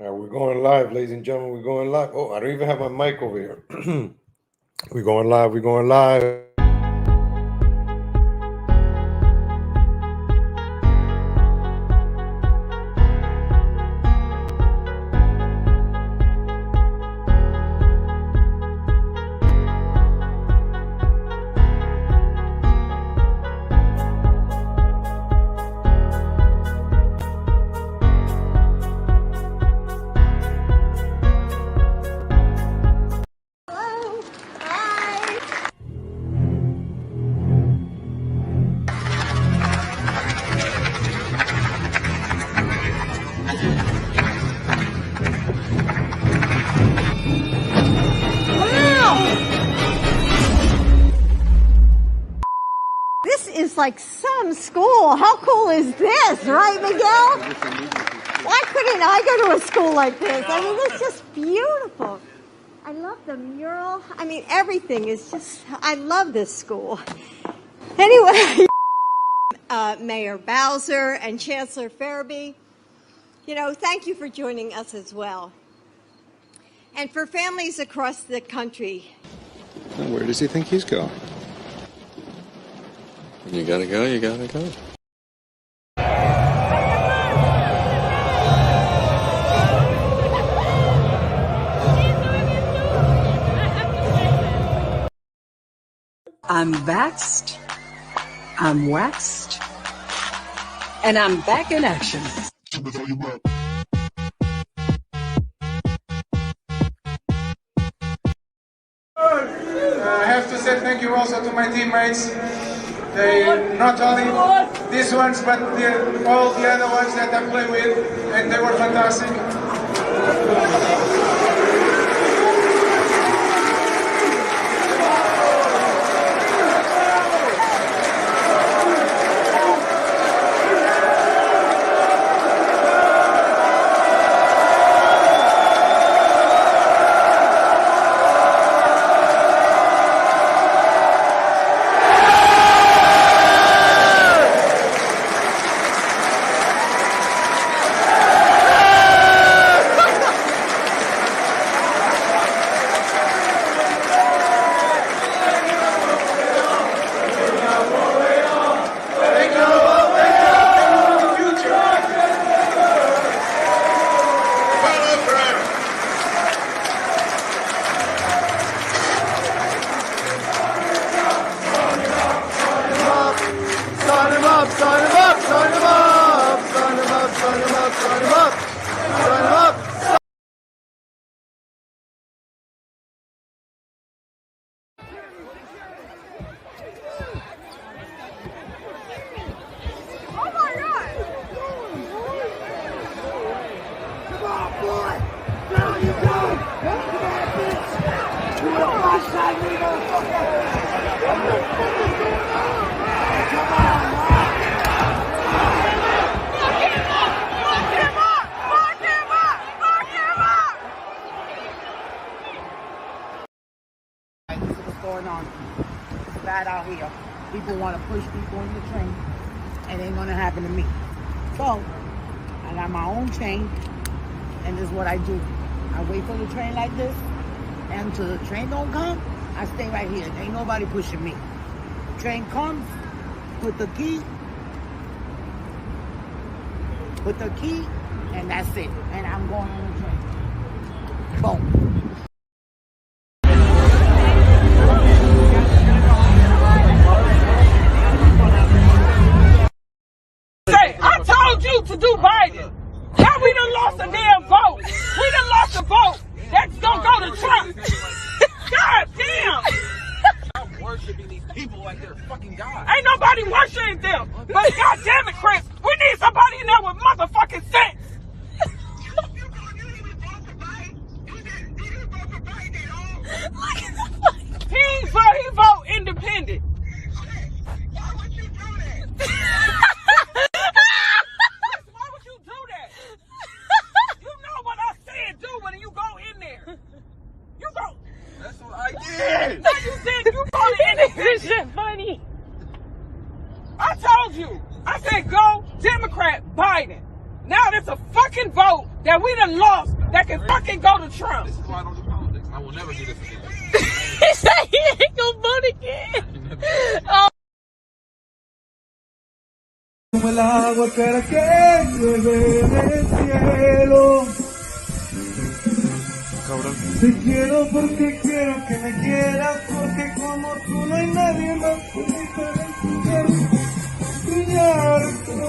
All right, we're going live, ladies and gentlemen. We're going live. Oh, I don't even have my mic over here. We're going live. We're going live. Like some school. How cool is this, right, Miguel? Why couldn't I go to a school like this? I mean, it's just beautiful. I love the mural. I mean, everything is just, I love this school. Anyway, Mayor Bowser and Chancellor Farabee, you know, thank you for joining us as well. And for families across the country. Now, where does he think he's going? You gotta go, you gotta go. I'm vaxxed, I'm waxed, and I'm back in action. I have to say thank you also to my teammates. They, not only these ones, but all the other ones that I play with, and they were fantastic. It's bad out here. People want to push people in the train. It ain't gonna happen to me. So I got my own chain, and this is what I do. I wait for the train like this, and until the train don't come, I stay right here. Ain't nobody pushing me. Train comes, put the key, and that's it. And I'm going on the train. Boom. I told you to do Biden. Now we done lost a damn vote. We done lost a vote. That's gonna go to Trump. God damn. I'm worshiping these people like they're fucking God. Ain't nobody worshiping them. But God damn it, Chris, we need somebody in there with motherfucking sense. He vote independent. Why would you do that? Why would you do that? You know what I said do when you go in there. You go. That's what I did. No, you said you voted independent. This shit funny. I told you. I said go Democrat Biden. Now there's a fucking vote that we done lost that can fucking go to Trump. This is why I don't do politics. I will never do this again. He said he ain't gonna vote again. Oh. Como el agua cara que llueve del cielo. Cabrón. Te quiero porque quiero que me quieras, porque como tú no hay nadie más por diferente. Chinga, qué pedo.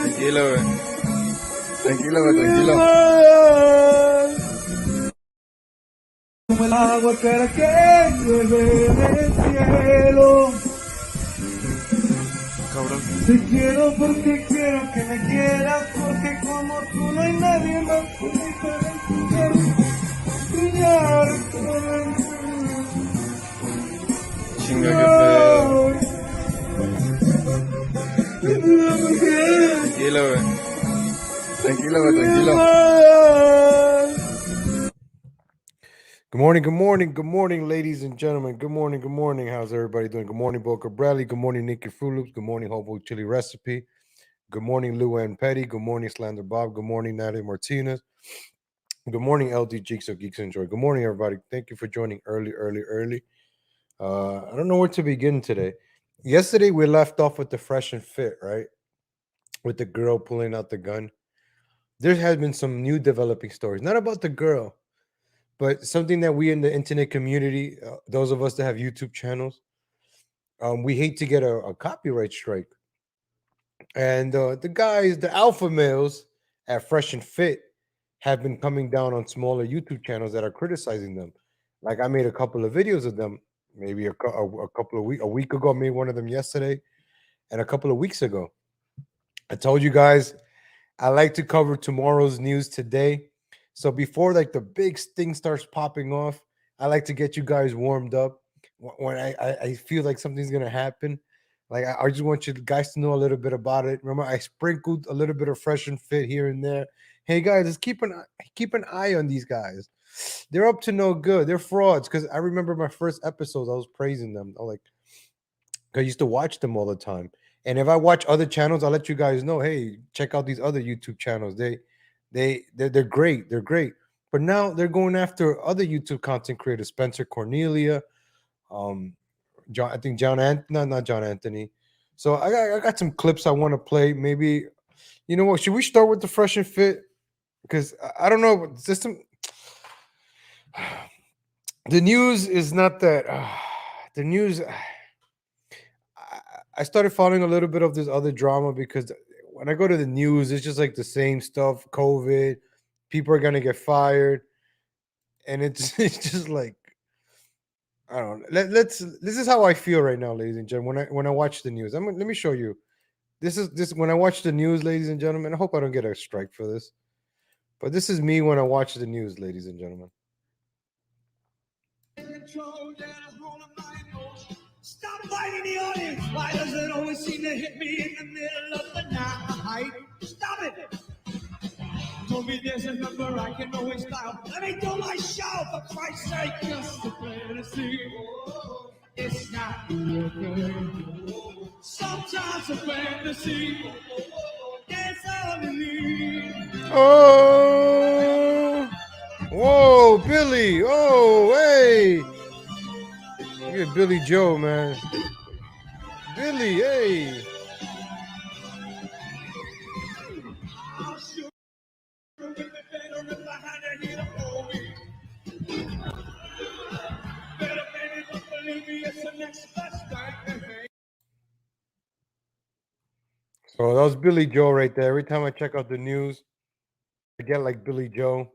Tranquilo, güey. Tranquilo, güey, tranquilo. Como el agua cara que llueve del cielo. Cabrón. Te quiero porque quiero que me quieras, porque como tú no hay nadie más por diferente. Chinga, qué pedo. Tranquilo, güey. Tranquilo, güey, tranquilo. Good morning, ladies and gentlemen. Good morning. How's everybody doing? Good morning, Boca Bradley. Good morning, Nikki Fruit Loops. Good morning, Hobo Chili Recipe. Good morning, Luann Petty. Good morning, Slander Bob. Good morning, Natalie Martinez. Good morning, LD Geeks of Geeks Enjoy. Good morning, everybody. Thank you for joining early. I don't know where to begin today. Yesterday, we left off with the fresh and fit, right? With the girl pulling out the gun. There has been some new developing stories, not about the girl, but something that we in the internet community, those of us that have YouTube channels, we hate to get a copyright strike. And the guys, the alpha males at Fresh and Fit, have been coming down on smaller YouTube channels that are criticizing them. Like I made a couple of videos of them, maybe a couple of a week ago. I made one of them yesterday, and a couple of weeks ago. I told you guys I like to cover tomorrow's news today. So before like the big thing starts popping off, I like to get you guys warmed up when I feel like something's gonna happen. Like I just want you guys to know a little bit about it. Remember, I sprinkled a little bit of Fresh and Fit here and there. Hey guys, just keep an eye on these guys. They're up to no good. They're frauds. Because I remember my first episodes, I was praising them. I was like, I used to watch them all the time. And if I watch other channels, I'll let you guys know. Hey, check out these other YouTube channels. They're great. They're great. But now they're going after other YouTube content creators, Spencer Cornelia, John. I think not John Anthony. So I got some clips I want to play. Maybe, you know what? Should we start with the Fresh and Fit? Because I don't know. System. The news is not that. The news. I started following a little bit of this other drama because when I go to the news, it's just like the same stuff. COVID, people are gonna get fired, and it's just like I don't know. This is how I feel right now, ladies and gentlemen. When I watch the news, let me show you. This is when I watch the news, ladies and gentlemen. I hope I don't get a strike for this, but this is me when I watch the news, ladies and gentlemen. Stop fighting the audience. Why does it always seem to hit me in the middle of the night? Stop it. Told me there's a number I can always dial. Let me do my show, for Christ's sake. Just a fantasy. It's not real good. Sometimes a fantasy. That's all you need. Oh, whoa, Billy. Oh, hey. Look at Billy Joe, man. Billy, hey. So that was Billy Joe right there. Every time I check out the news, I get like Billy Joe.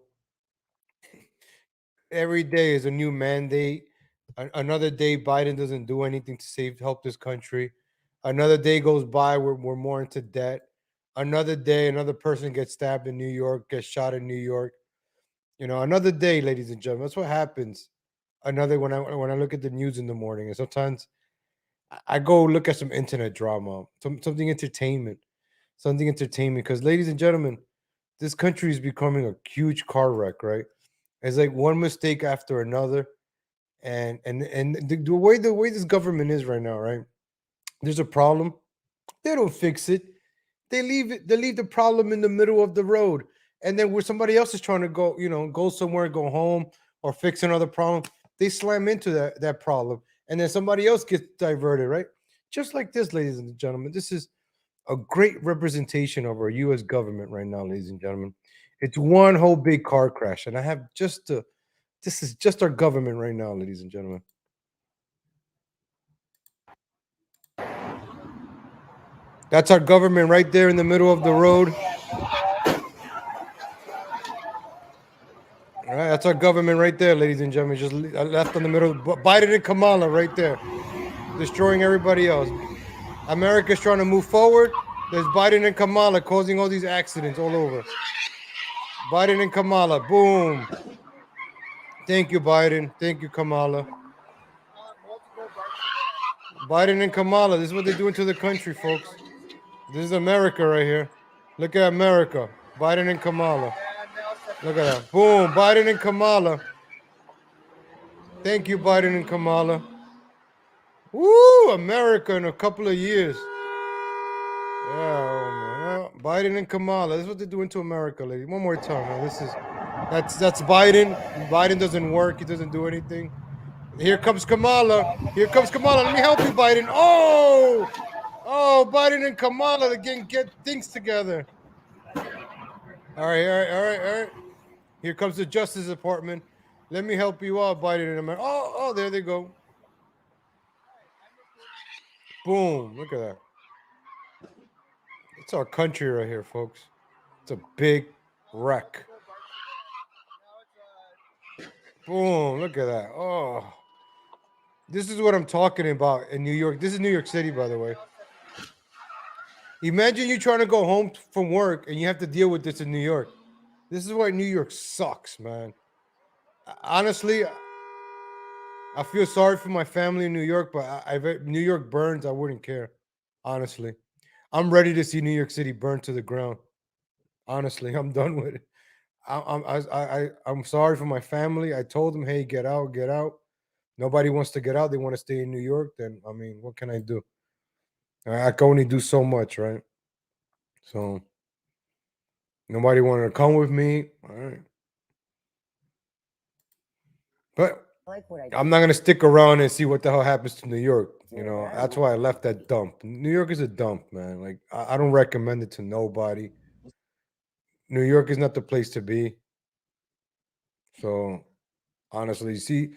Every day is a new mandate. Another day, Biden doesn't do anything to help this country. Another day goes by, we're more into debt. Another day, another person gets stabbed in New York, gets shot in New York. You know, another day, ladies and gentlemen. That's what happens. Another when I look at the news in the morning, and sometimes I go look at some internet drama, something entertainment. Because, ladies and gentlemen, this country is becoming a huge car wreck, right? It's like one mistake after another. And the way this government is right now, right? There's a problem. They don't fix it. They leave it. They leave the problem in the middle of the road, and then where somebody else is trying to go, go somewhere, go home, or fix another problem, they slam into that problem, and then somebody else gets diverted, right? Just like this, ladies and gentlemen. This is a great representation of our U.S. government right now, ladies and gentlemen. It's one whole big car crash, and I have just to. This is just our government right now, ladies and gentlemen. That's our government right there in the middle of the road. All right, that's our government right there, ladies and gentlemen. Just left in the middle. Biden and Kamala right there, destroying everybody else. America's trying to move forward. There's Biden and Kamala causing all these accidents all over. Biden and Kamala, boom. Thank you, Biden. Thank you, Kamala. Biden and Kamala, this is what they're doing to the country, folks. This is America right here. Look at America. Biden and Kamala. Look at that. Boom. Biden and Kamala. Thank you, Biden and Kamala. Woo! America in a couple of years. Yeah, oh man. Biden and Kamala. This is what they're doing to America, lady. One more time. Man. That's Biden. Biden doesn't work. He doesn't do anything. Here comes Kamala. Here comes Kamala. Let me help you, Biden. Oh, Biden and Kamala again get things together. All right. Here comes the Justice Department. Let me help you out, Biden and America. Oh, there they go. Boom. Look at that. It's our country right here, folks. It's a big wreck. Boom. Look at that. Oh. This is what I'm talking about in New York. This is New York City, by the way. Imagine you trying to go home from work and you have to deal with this in New York. This is why New York sucks, man. Honestly, I feel sorry for my family in New York, but if New York burns, I wouldn't care. Honestly, I'm ready to see New York City burn to the ground. Honestly, I'm done with it. I'm sorry for my family. I told them, hey, get out, get out. Nobody wants to get out. They want to stay in New York. Then, I mean, what can I do? I can only do so much, right? So, nobody wanted to come with me. All right. But I'm not going to stick around and see what the hell happens to New York. That's why I left that dump. New York is a dump, man. Like, I don't recommend it to nobody. New York is not the place to be. So, honestly, see,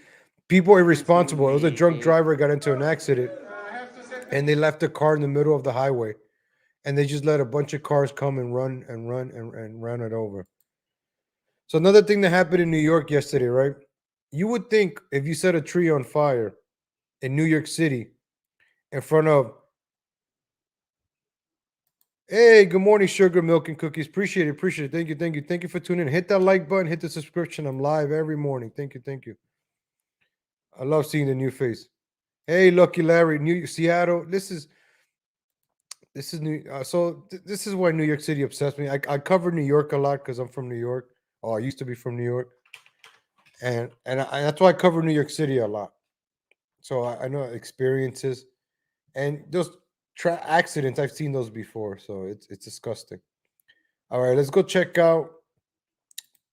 people are irresponsible. It was a drunk driver got into an accident, and they left the car in the middle of the highway, and they just let a bunch of cars come and run it over. So another thing that happened in New York yesterday, right? You would think if you set a tree on fire in New York City in front of, hey, good morning, sugar, milk, and cookies. Appreciate it. Thank you for tuning in. Hit that like button, hit the subscription. I'm live every morning. Thank you. I love seeing the new face. Hey, Lucky Larry, New Seattle. This is new. This is why New York City obsessed me. I cover New York a lot because I'm from New York. Oh, I used to be from New York, and that's why I cover New York City a lot. So I know experiences, and those accidents. I've seen those before, so it's disgusting. All right, let's go check out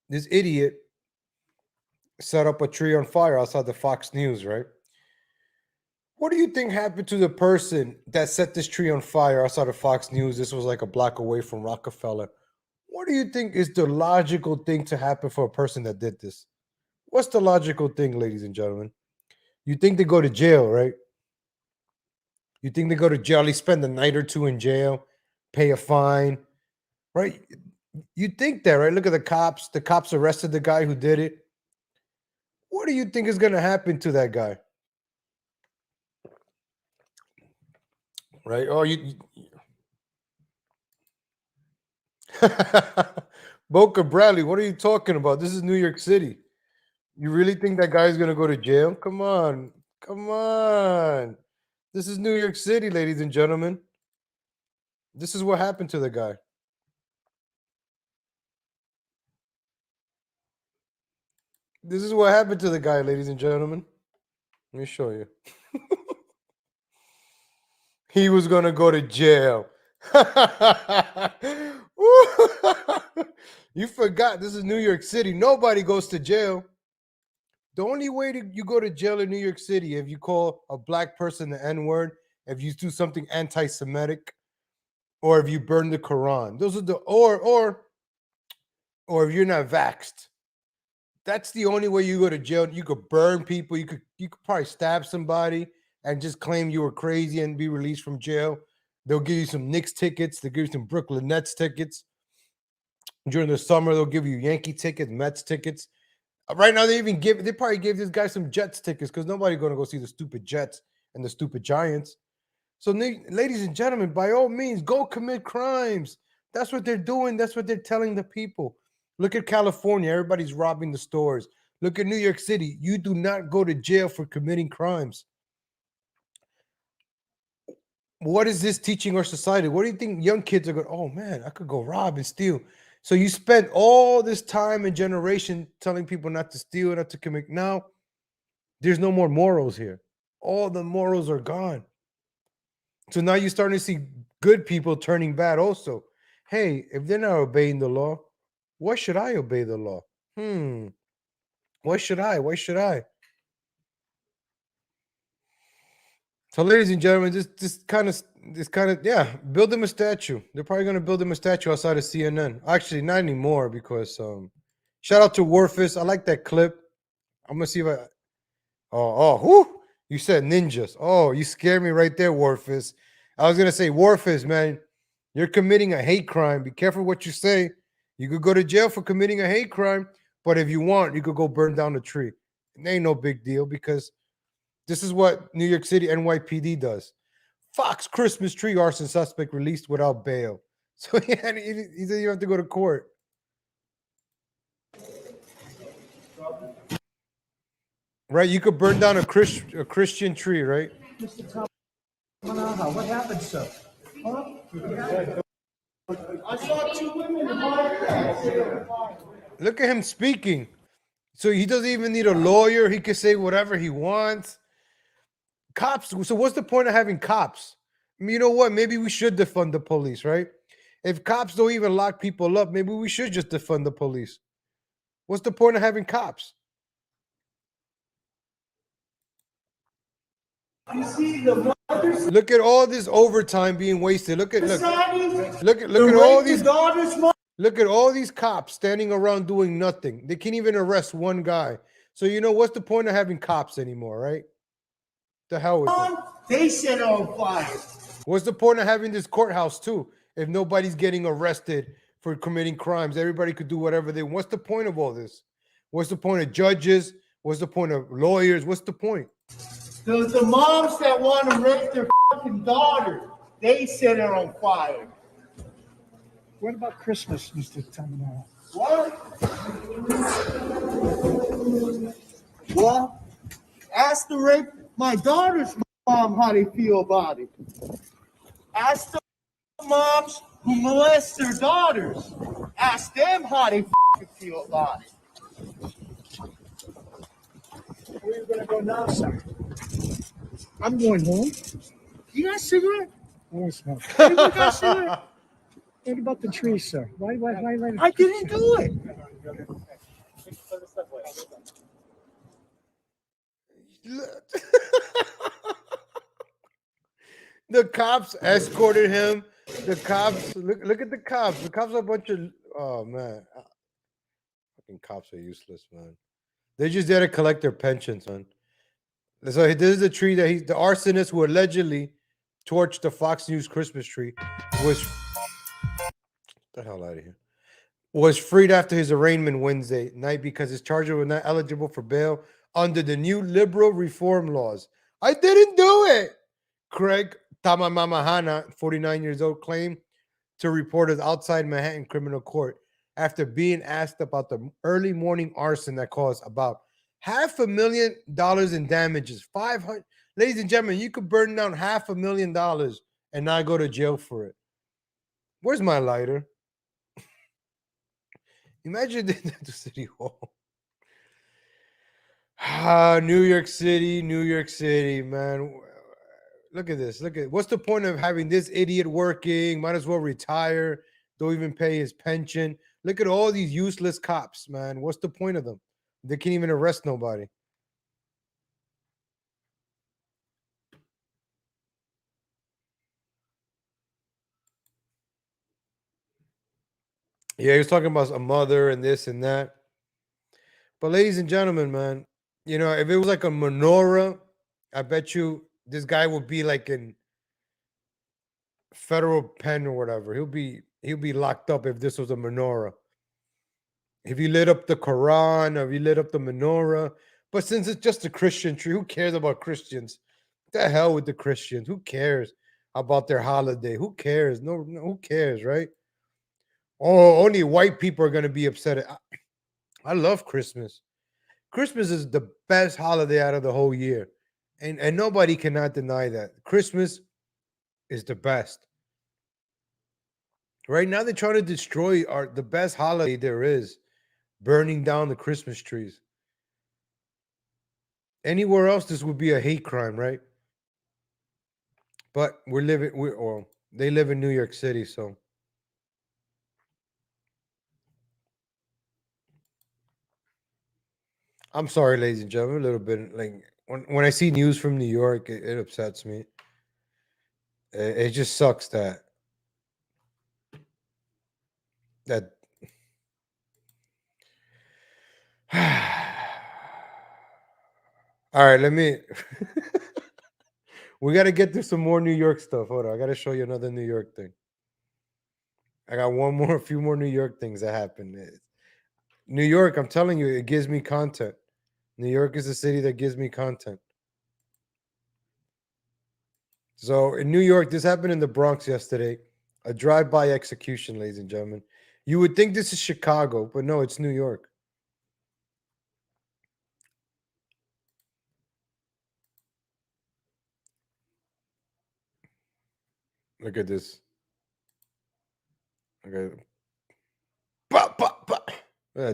this idiot set up a tree on fire outside the Fox News, right? What do you think happened to the person that set this tree on fire outside of Fox News? This was like a block away from Rockefeller. What do you think is the logical thing to happen for a person that did this? What's the logical thing, ladies and gentlemen? You think they go to jail, right? You think they go to jail, they spend a night or two in jail, pay a fine, right? You think that, right? Look at the cops. The cops arrested the guy who did it. What do you think is going to happen to that guy? Right? Oh, Boca Bradley, what are you talking about? This is New York City. You really think that guy's going to go to jail? Come on. This is New York City, ladies and gentlemen. This is what happened to the guy. This is what happened to the guy, ladies and gentlemen. Let me show you. He was gonna go to jail. You forgot this is New York City. Nobody goes to jail. The only way you go to jail in New York City if you call a black person the N-word, if you do something anti-Semitic, or if you burn the Quran. Those are the or if you're not vaxxed. That's the only way you go to jail. You could burn people. You could probably stab somebody and just claim you were crazy and be released from jail. They'll give you some Knicks tickets. They'll give you some Brooklyn Nets tickets. During the summer, they'll give you Yankee tickets, Mets tickets. Right now, they probably gave this guy some Jets tickets because nobody's going to go see the stupid Jets and the stupid Giants. So, ladies and gentlemen, by all means, go commit crimes. That's what they're doing. That's what they're telling the people. Look at California. Everybody's robbing the stores. Look at New York City. You do not go to jail for committing crimes. What is this teaching our society? What do you think young kids are going, oh, man, I could go rob and steal. So you spent all this time and generation telling people not to steal, not to commit. Now, there's no more morals here. All the morals are gone. So now you're starting to see good people turning bad also. Hey, if they're not obeying the law, why should I obey the law? Why should I? Why should I? So, ladies and gentlemen, this kind of, yeah, build them a statue. They're probably going to build them a statue outside of CNN. Actually, not anymore because shout out to Warfist. I like that clip. I'm going to see if whoo! You said ninjas. Oh, you scared me right there, Warfist. I was going to say, Warfist, man, you're committing a hate crime. Be careful what you say. You could go to jail for committing a hate crime, but if you want, you could go burn down a tree. It ain't no big deal because this is what New York City NYPD does. Fox Christmas tree arson suspect released without bail. So he said you have to go to court. Right? You could burn down a Christian tree, right? Mr. Tamanaha, what happened, sir? Huh? I saw two women in my Look at him speaking. So he doesn't even need a lawyer. He can say whatever he wants. Cops. So what's the point of having cops? I mean, you know what? Maybe we should defund the police, right? If cops don't even lock people up, maybe we should just defund the police. What's the point of having cops? You see the mothers. Look at all this overtime being wasted. Look at all these. Look at all these cops standing around doing nothing. They can't even arrest one guy. So you know what's the point of having cops anymore, right? The hell with it. They set it on fire. What's the point of having this courthouse too? If nobody's getting arrested for committing crimes, everybody could do whatever they want. What's the point of all this? What's the point of judges? What's the point of lawyers? What's the point? The moms that want to rape their fucking daughters, they set it on fire. What about Christmas, Mr. Tamanaha? What? Well, ask the rape my daughter's mom how they feel about it. Ask the moms who molest their daughters. Ask them how they feel about it. Where are you going to go now, sir? I'm going home. You got a cigarette? I want to smoke. Hey, you got a cigarette? What about the tree, sir? Why let it? I didn't do it. The cops escorted him. The cops look at the cops. The cops are a bunch of man. Fucking cops are useless, man. They're just there to collect their pensions, man. So this is the tree that the arsonist who allegedly torched the Fox News Christmas tree was the hell out of here. Was freed after his arraignment Wednesday night because his charges were not eligible for bail under the new liberal reform laws. I didn't do it. Craig Tamamamahana, 49 years old, claimed to reporters outside Manhattan criminal court after being asked about the early morning arson that caused about $500,000 in damages. 500. Ladies and gentlemen, you could burn down $500,000 and not go to jail for it. Where's my lighter? Imagine that to City Hall. New York City, New York City, man. Look at this. Look at what's the point of having this idiot working? Might as well retire. Don't even pay his pension. Look at all these useless cops, man. What's the point of them? They can't even arrest nobody. Yeah, he was talking about a mother and this and that. But ladies and gentlemen, man, you know, if it was like a menorah, I bet you this guy would be like in federal pen or whatever. He'll be locked up if this was a menorah. If you lit up the Quran or if you lit up the menorah. But since it's just a Christian tree, who cares about Christians? The hell with the Christians. Who cares about their holiday? Who cares? No, who cares, right? Oh, only white people are gonna be upset. I love Christmas. Christmas is the best holiday out of the whole year. And nobody cannot deny that. Christmas is the best. Right now they're trying to destroy the best holiday there is, burning down the Christmas trees. Anywhere else, this would be a hate crime, right? But they live in New York City, so I'm sorry, ladies and gentlemen. A little bit like when I see news from New York, it upsets me. It just sucks that all right, let me we got to get to some more New York stuff. Hold on, I got to show you another New York thing. I got a few more New York things that happened. New York, I'm telling you, it gives me content. New York is a city that gives me content. So in New York, this happened in the Bronx yesterday. A drive-by execution, ladies and gentlemen. You would think this is Chicago, but no, it's New York. Look at this. Okay.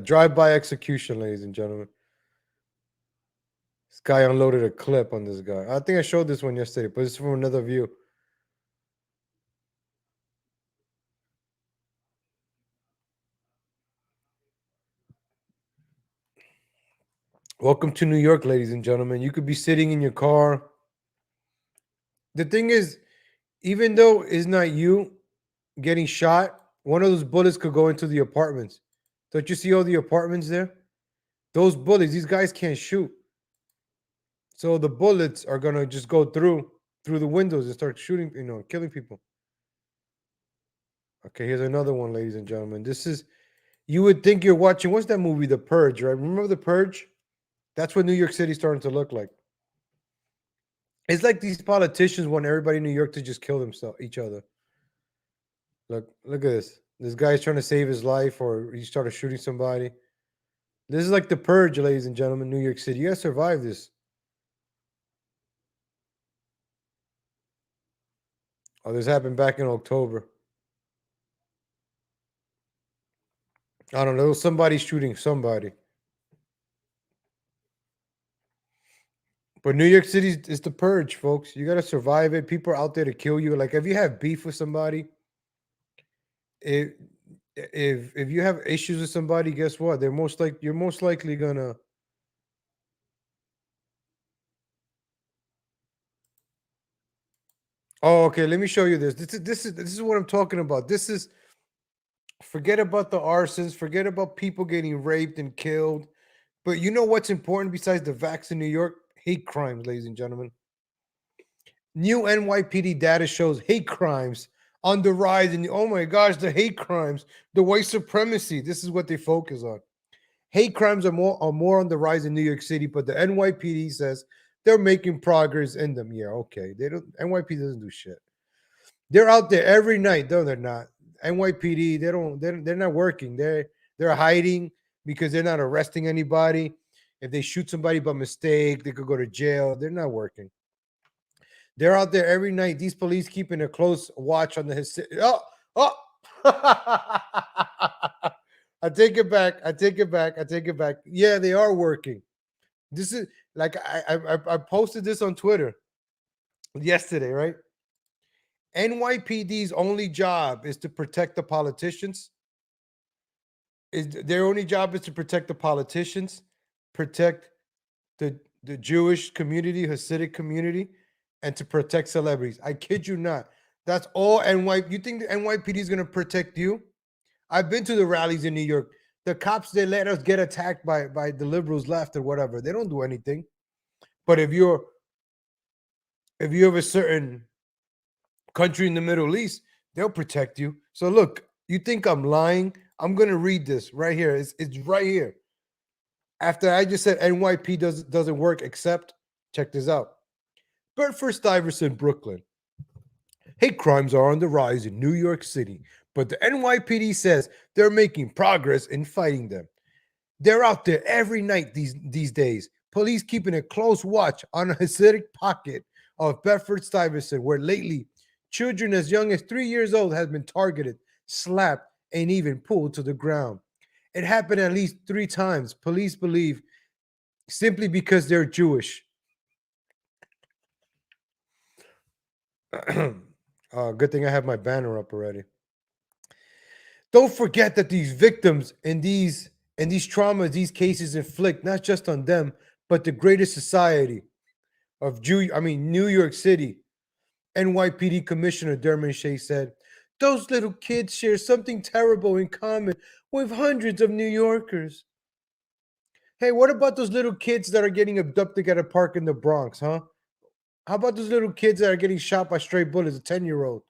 Drive-by execution, ladies and gentlemen. This guy unloaded a clip on this guy. I think I showed this one yesterday, but it's from another view. Welcome to New York, ladies and gentlemen. You could be sitting in your car. The thing is, even though it's not you getting shot, one of those bullets could go into the apartments. Don't you see all the apartments there? Those bullets, these guys can't shoot. So the bullets are gonna just go through the windows and start shooting, killing people. Okay, here's another one, ladies and gentlemen. This is you would think you're watching what's that movie, The Purge, right? Remember The Purge? That's what New York City's starting to look like. It's like these politicians want everybody in New York to just kill each other. Look at this. This guy's trying to save his life, or he started shooting somebody. This is like The Purge, ladies and gentlemen, New York City. You gotta survive this. Oh, this happened back in October. I don't know. Somebody shooting somebody. But New York City is the purge, folks. You gotta survive it. People are out there to kill you. Like if you have beef with somebody, if if you have issues with somebody, guess what? You're most likely gonna. Oh, okay. Let me show you this. This is what I'm talking about. This is forget about the arsons, forget about people getting raped and killed. But you know what's important besides the vax in New York? Hate crimes, ladies and gentlemen. New NYPD data shows hate crimes on the rise. And oh my gosh, the hate crimes, the white supremacy. This is what they focus on. Hate crimes are more on the rise in New York City, but the NYPD says they're making progress in them. Yeah, okay. They don't. NYPD doesn't do shit. They're out there every night. No, they're not. NYPD, they're not working. They're hiding because they're not arresting anybody. If they shoot somebody by mistake, they could go to jail. They're not working. They're out there every night. These police keeping a close watch on the. Oh. I take it back. I take it back. Yeah, they are working. This is like I posted this on Twitter yesterday, right? NYPD's only job is to protect the politicians. Is their only job is to protect the politicians, protect the Jewish community, Hasidic community, and to protect celebrities. I kid you not. That's all You think the NYPD is going to protect you? I've been to the rallies in New York. The cops, they let us get attacked by the liberals left or whatever. They don't do anything. But if you have a certain country in the Middle East, they'll protect you. So look, you think I'm lying? I'm gonna read this right here. It's right here. After I just said NYP doesn't work, except check this out. Bedford-Stuyvesant, Brooklyn. Hate crimes are on the rise in New York City, but the NYPD says they're making progress in fighting them. They're out there every night these days. Police keeping a close watch on a Hasidic pocket of Bedford-Stuyvesant, where lately children as young as 3 years old have been targeted, slapped, and even pulled to the ground. It happened at least 3 times. Police believe simply because they're Jewish. Good thing I have my banner up already. Don't forget that these victims and these traumas, these cases inflict not just on them, but the greater society of New York City. NYPD Commissioner Dermot Shea said, those little kids share something terrible in common with hundreds of New Yorkers. Hey, what about those little kids that are getting abducted at a park in the Bronx, huh? How about those little kids that are getting shot by stray bullets, a 10-year-old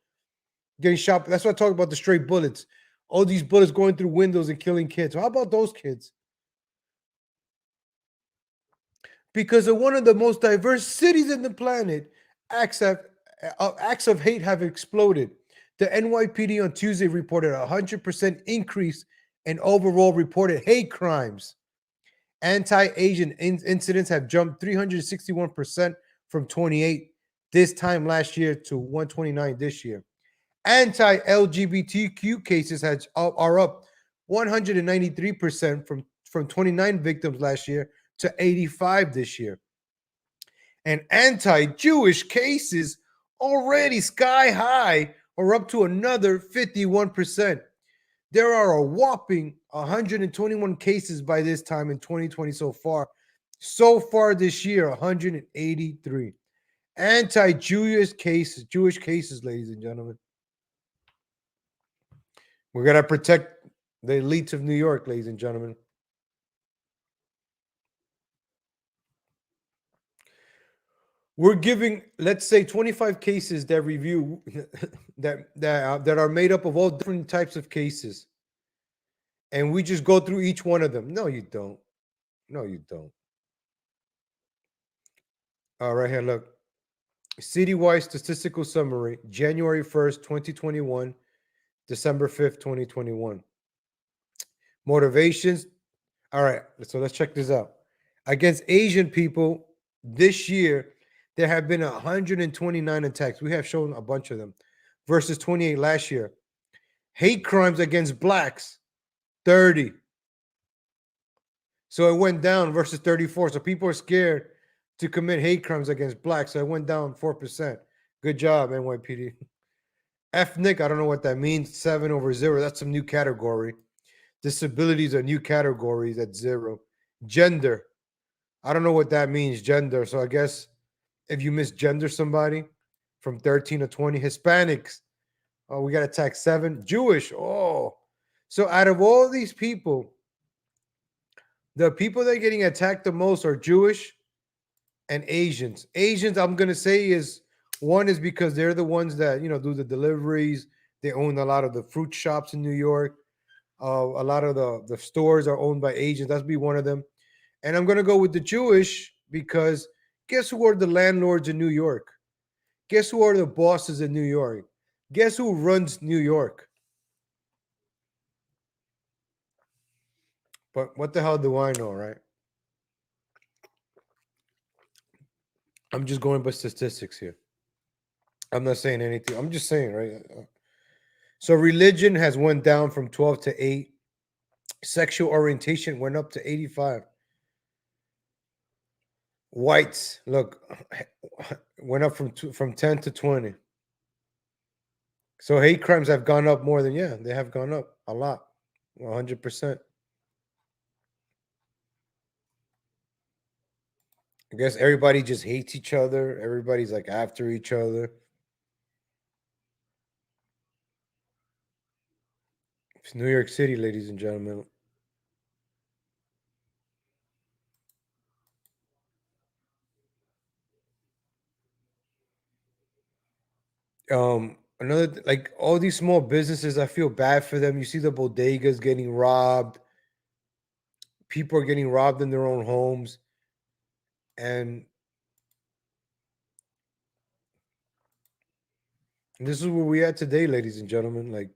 getting shot? That's what I talk about, the stray bullets. All these bullets going through windows and killing kids. How about those kids? Because of one of the most diverse cities in the planet, acts of hate have exploded. The NYPD on Tuesday reported a 100% increase in overall reported hate crimes. Anti-Asian incidents have jumped 361% from 28 this time last year to 129 this year. Anti-LGBTQ cases are up 193% from 29 victims last year to 85 this year. And anti-Jewish cases already sky high are up to another 51%. There are a whopping 121 cases by this time in 2020 so far. So far this year, 183. Anti-Jewish cases, ladies and gentlemen. We're going to protect the elites of New York, ladies and gentlemen. We're giving, let's say, 25 cases that review that are made up of all different types of cases. And we just go through each one of them. No, you don't. No, you don't. All right, here, look. Citywide statistical summary, January 1st, 2021, December 5th, 2021. Motivations. All right, so let's check this out. Against Asian people this year, there have been 129 attacks. We have shown a bunch of them versus 28 last year. Hate crimes against blacks, 30. So it went down versus 34. So people are scared to commit hate crimes against blacks. So it went down 4%. Good job, NYPD. Ethnic, I don't know what that means. 7 over 0. That's some new category. Disabilities are new categories at 0. Gender, I don't know what that means, gender. So I guess if you misgender somebody from 13 to 20. Hispanics, oh, we got attacked 7. Jewish, oh. So out of all these people, the people that are getting attacked the most are Jewish and Asians. Asians, I'm going to say, is one is because they're the ones that, do the deliveries. They own a lot of the fruit shops in New York. A lot of the stores are owned by Asians. That's be one of them. And I'm going to go with the Jewish because guess who are the landlords in New York? Guess who are the bosses in New York? Guess who runs New York? But what the hell do I know, right? I'm just going by statistics here. I'm not saying anything. I'm just saying, right? So religion has went down from 12 to 8. Sexual orientation went up to 85. Whites, look, went up from 10 to 20. So hate crimes have gone up more than, yeah, they have gone up a lot. 100%. I guess everybody just hates each other. Everybody's like after each other. It's New York City, ladies and gentlemen. Like all these small businesses, I feel bad for them. You see the bodegas getting robbed. People are getting robbed in their own homes. And this is where we at today, ladies and gentlemen. Like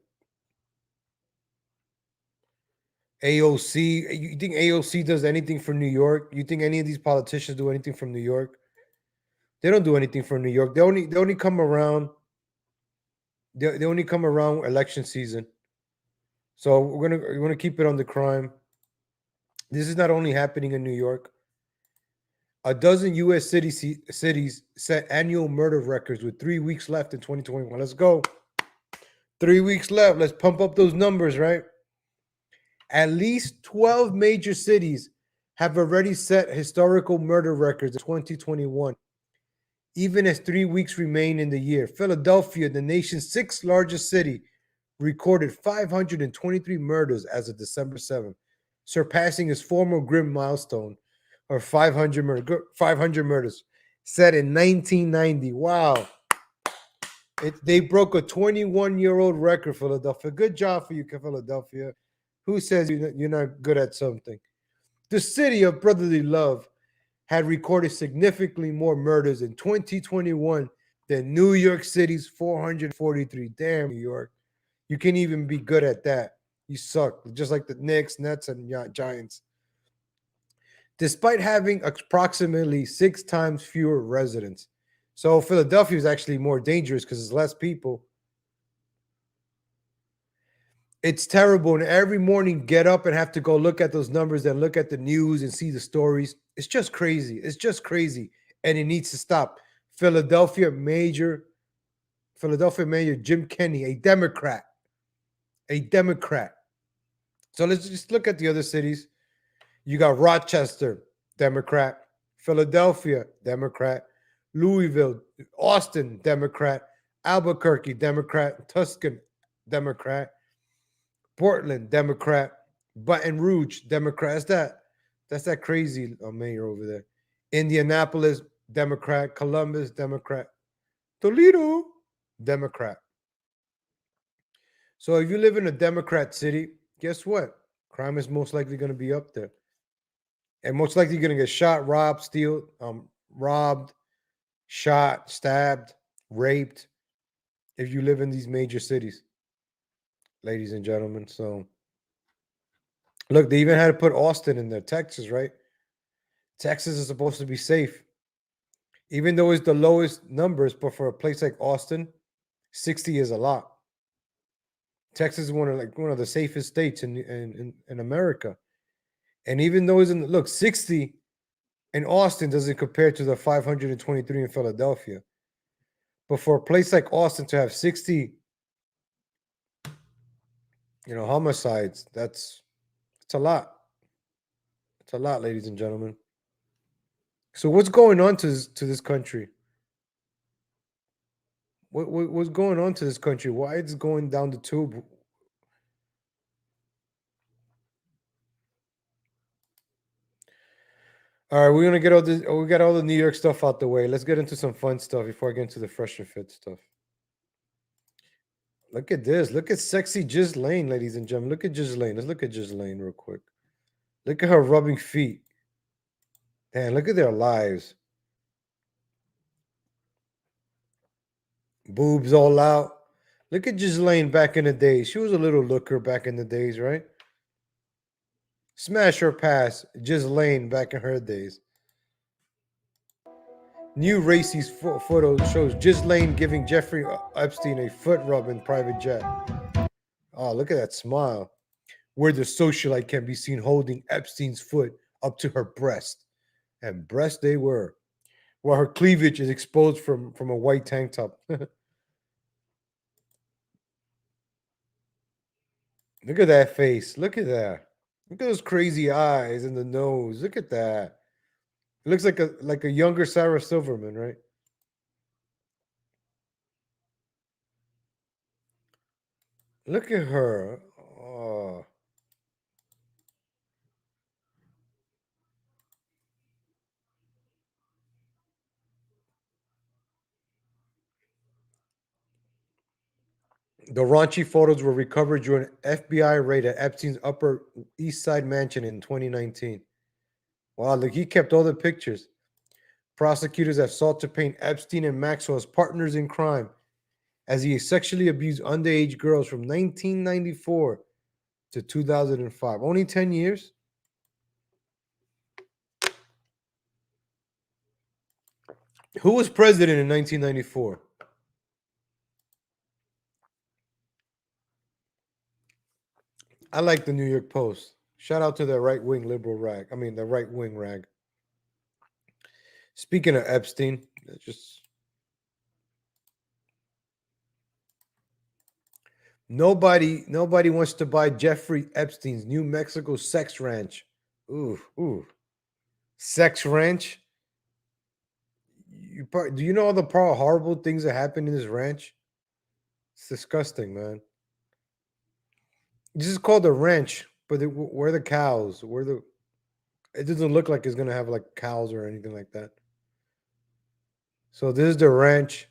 AOC, you think AOC does anything for New York? You think any of these politicians do anything from New York? They don't do anything for New York. They only come around. They only come around election season. So we're gonna keep it on the crime. This is not only happening in New York. A dozen U.S. cities set annual murder records with 3 weeks left in 2021. Let's go. 3 weeks left. Let's pump up those numbers, right? At least 12 major cities have already set historical murder records in 2021, even as 3 weeks remain in the year. Philadelphia, the nation's sixth largest city, recorded 523 murders as of December 7th, surpassing its former grim milestone of 500 murders set in 1990. Wow. They broke a 21-year-old record, Philadelphia. Good job for you, Philadelphia. Who says you're not good at something? The city of brotherly love had recorded significantly more murders in 2021 than New York City's 443. Damn, New York. You can't even be good at that. You suck, just like the Knicks, Nets, and Giants. Despite having approximately 6 times fewer residents. So Philadelphia is actually more dangerous because there's less people. It's terrible. And every morning, get up and have to go look at those numbers and look at the news and see the stories. It's just crazy. It's just crazy. And it needs to stop. Philadelphia Mayor Jim Kenney, a Democrat. A Democrat. So let's just look at the other cities. You got Rochester, Democrat. Philadelphia, Democrat. Louisville, Austin, Democrat. Albuquerque, Democrat. Tucson, Democrat. Portland, Democrat. Baton Rouge, Democrat. That's that crazy mayor over there. Indianapolis, Democrat. Columbus, Democrat. Toledo, Democrat. So if you live in a Democrat city, guess what? Crime is most likely going to be up there. And most likely you're going to get shot, robbed, shot, stabbed, raped if you live in these major cities, ladies and gentlemen. So look, they even had to put Austin in there, Texas, right? Texas is supposed to be safe, even though it's the lowest numbers. But for a place like Austin, 60 is a lot. Texas is one of the safest states in America. And even though it's 60 in Austin doesn't compare to the 523 in Philadelphia. But for a place like Austin to have 60, homicides, it's a lot. It's a lot, ladies and gentlemen. So what's going on to this country? What's going on to this country? Why it's going down the tube? All right, we're gonna get all this. We got all the New York stuff out the way. Let's get into some fun stuff before I get into the fresh and fit stuff. Look at this. Look at sexy Ghislaine, ladies and gentlemen. Look at Ghislaine. Let's look at Ghislaine real quick. Look at her rubbing feet. Damn, look at their lives. Boobs all out. Look at Ghislaine back in the days. She was a little looker back in the days, right? Smash or pass, Ghislaine back in her days. New Racy's photo shows Ghislaine giving Jeffrey Epstein a foot rub in private jet. Oh, look at that smile. Where the socialite can be seen holding Epstein's foot up to her breast. And breasts they were. While her cleavage is exposed from a white tank top. Look at that face. Look at that. Look at those crazy eyes and the nose. Look at that. It looks like a younger Sarah Silverman, right? Look at her. Oh. The raunchy photos were recovered during an FBI raid at Epstein's Upper East Side mansion in 2019. Wow, look, he kept all the pictures. Prosecutors have sought to paint Epstein and Maxwell as partners in crime as he sexually abused underage girls from 1994 to 2005. Only 10 years? Who was president in 1994? I like the New York Post. Shout out to the right wing liberal rag. I mean, the right wing rag. Speaking of Epstein, just nobody wants to buy Jeffrey Epstein's New Mexico sex ranch. Ooh. Sex ranch? Do you know all the horrible things that happen in this ranch? It's disgusting, man. This is called a ranch, but where are the cows? It doesn't look like it's gonna have like cows or anything like that. So this is the ranch.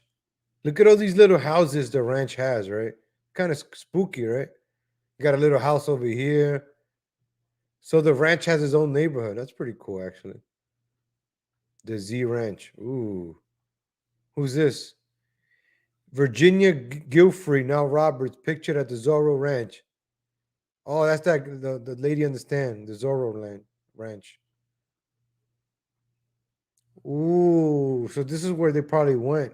Look at all these little houses the ranch has, right? Kind of spooky, right? You got a little house over here. So the ranch has its own neighborhood. That's pretty cool, actually. The Z Ranch. Ooh. Who's this? Virginia Gilfrey, now Roberts, pictured at the Zorro Ranch. Oh, that's the lady on the stand, the Zorro Ranch. Ooh, so this is where they probably went.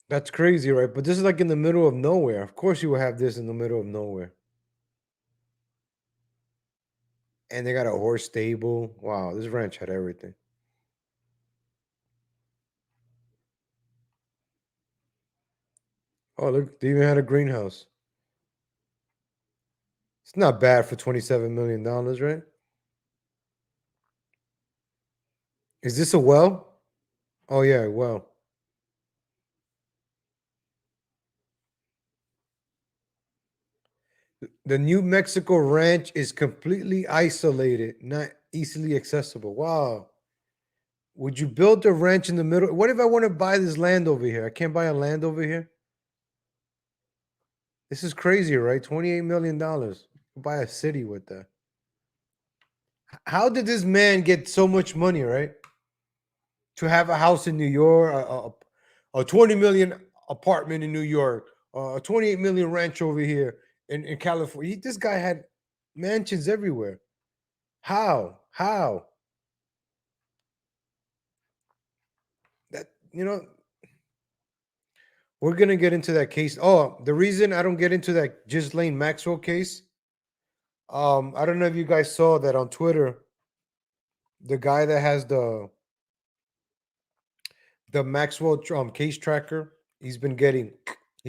That's crazy, right? But this is like in the middle of nowhere. Of course, you will have this in the middle of nowhere. And they got a horse stable. Wow, this ranch had everything. Oh, look, they even had a greenhouse. It's not bad for $27 million, right? Is this a well? Oh, yeah, well. The New Mexico ranch is completely isolated, not easily accessible. Wow. Would you build a ranch in the middle? What if I want to buy this land over here? I can't buy a land over here. This is crazy, right? $28 million. Buy a city with that. How did this man get so much money, right? To have a house in New York, a 20 million apartment in New York, a 28 million ranch over here in California. This guy had mansions everywhere. How? That, we're gonna get into that case. Oh, the reason I don't get into that Ghislaine Maxwell case, I don't know if you guys saw that on Twitter. The guy that has the Maxwell case tracker, he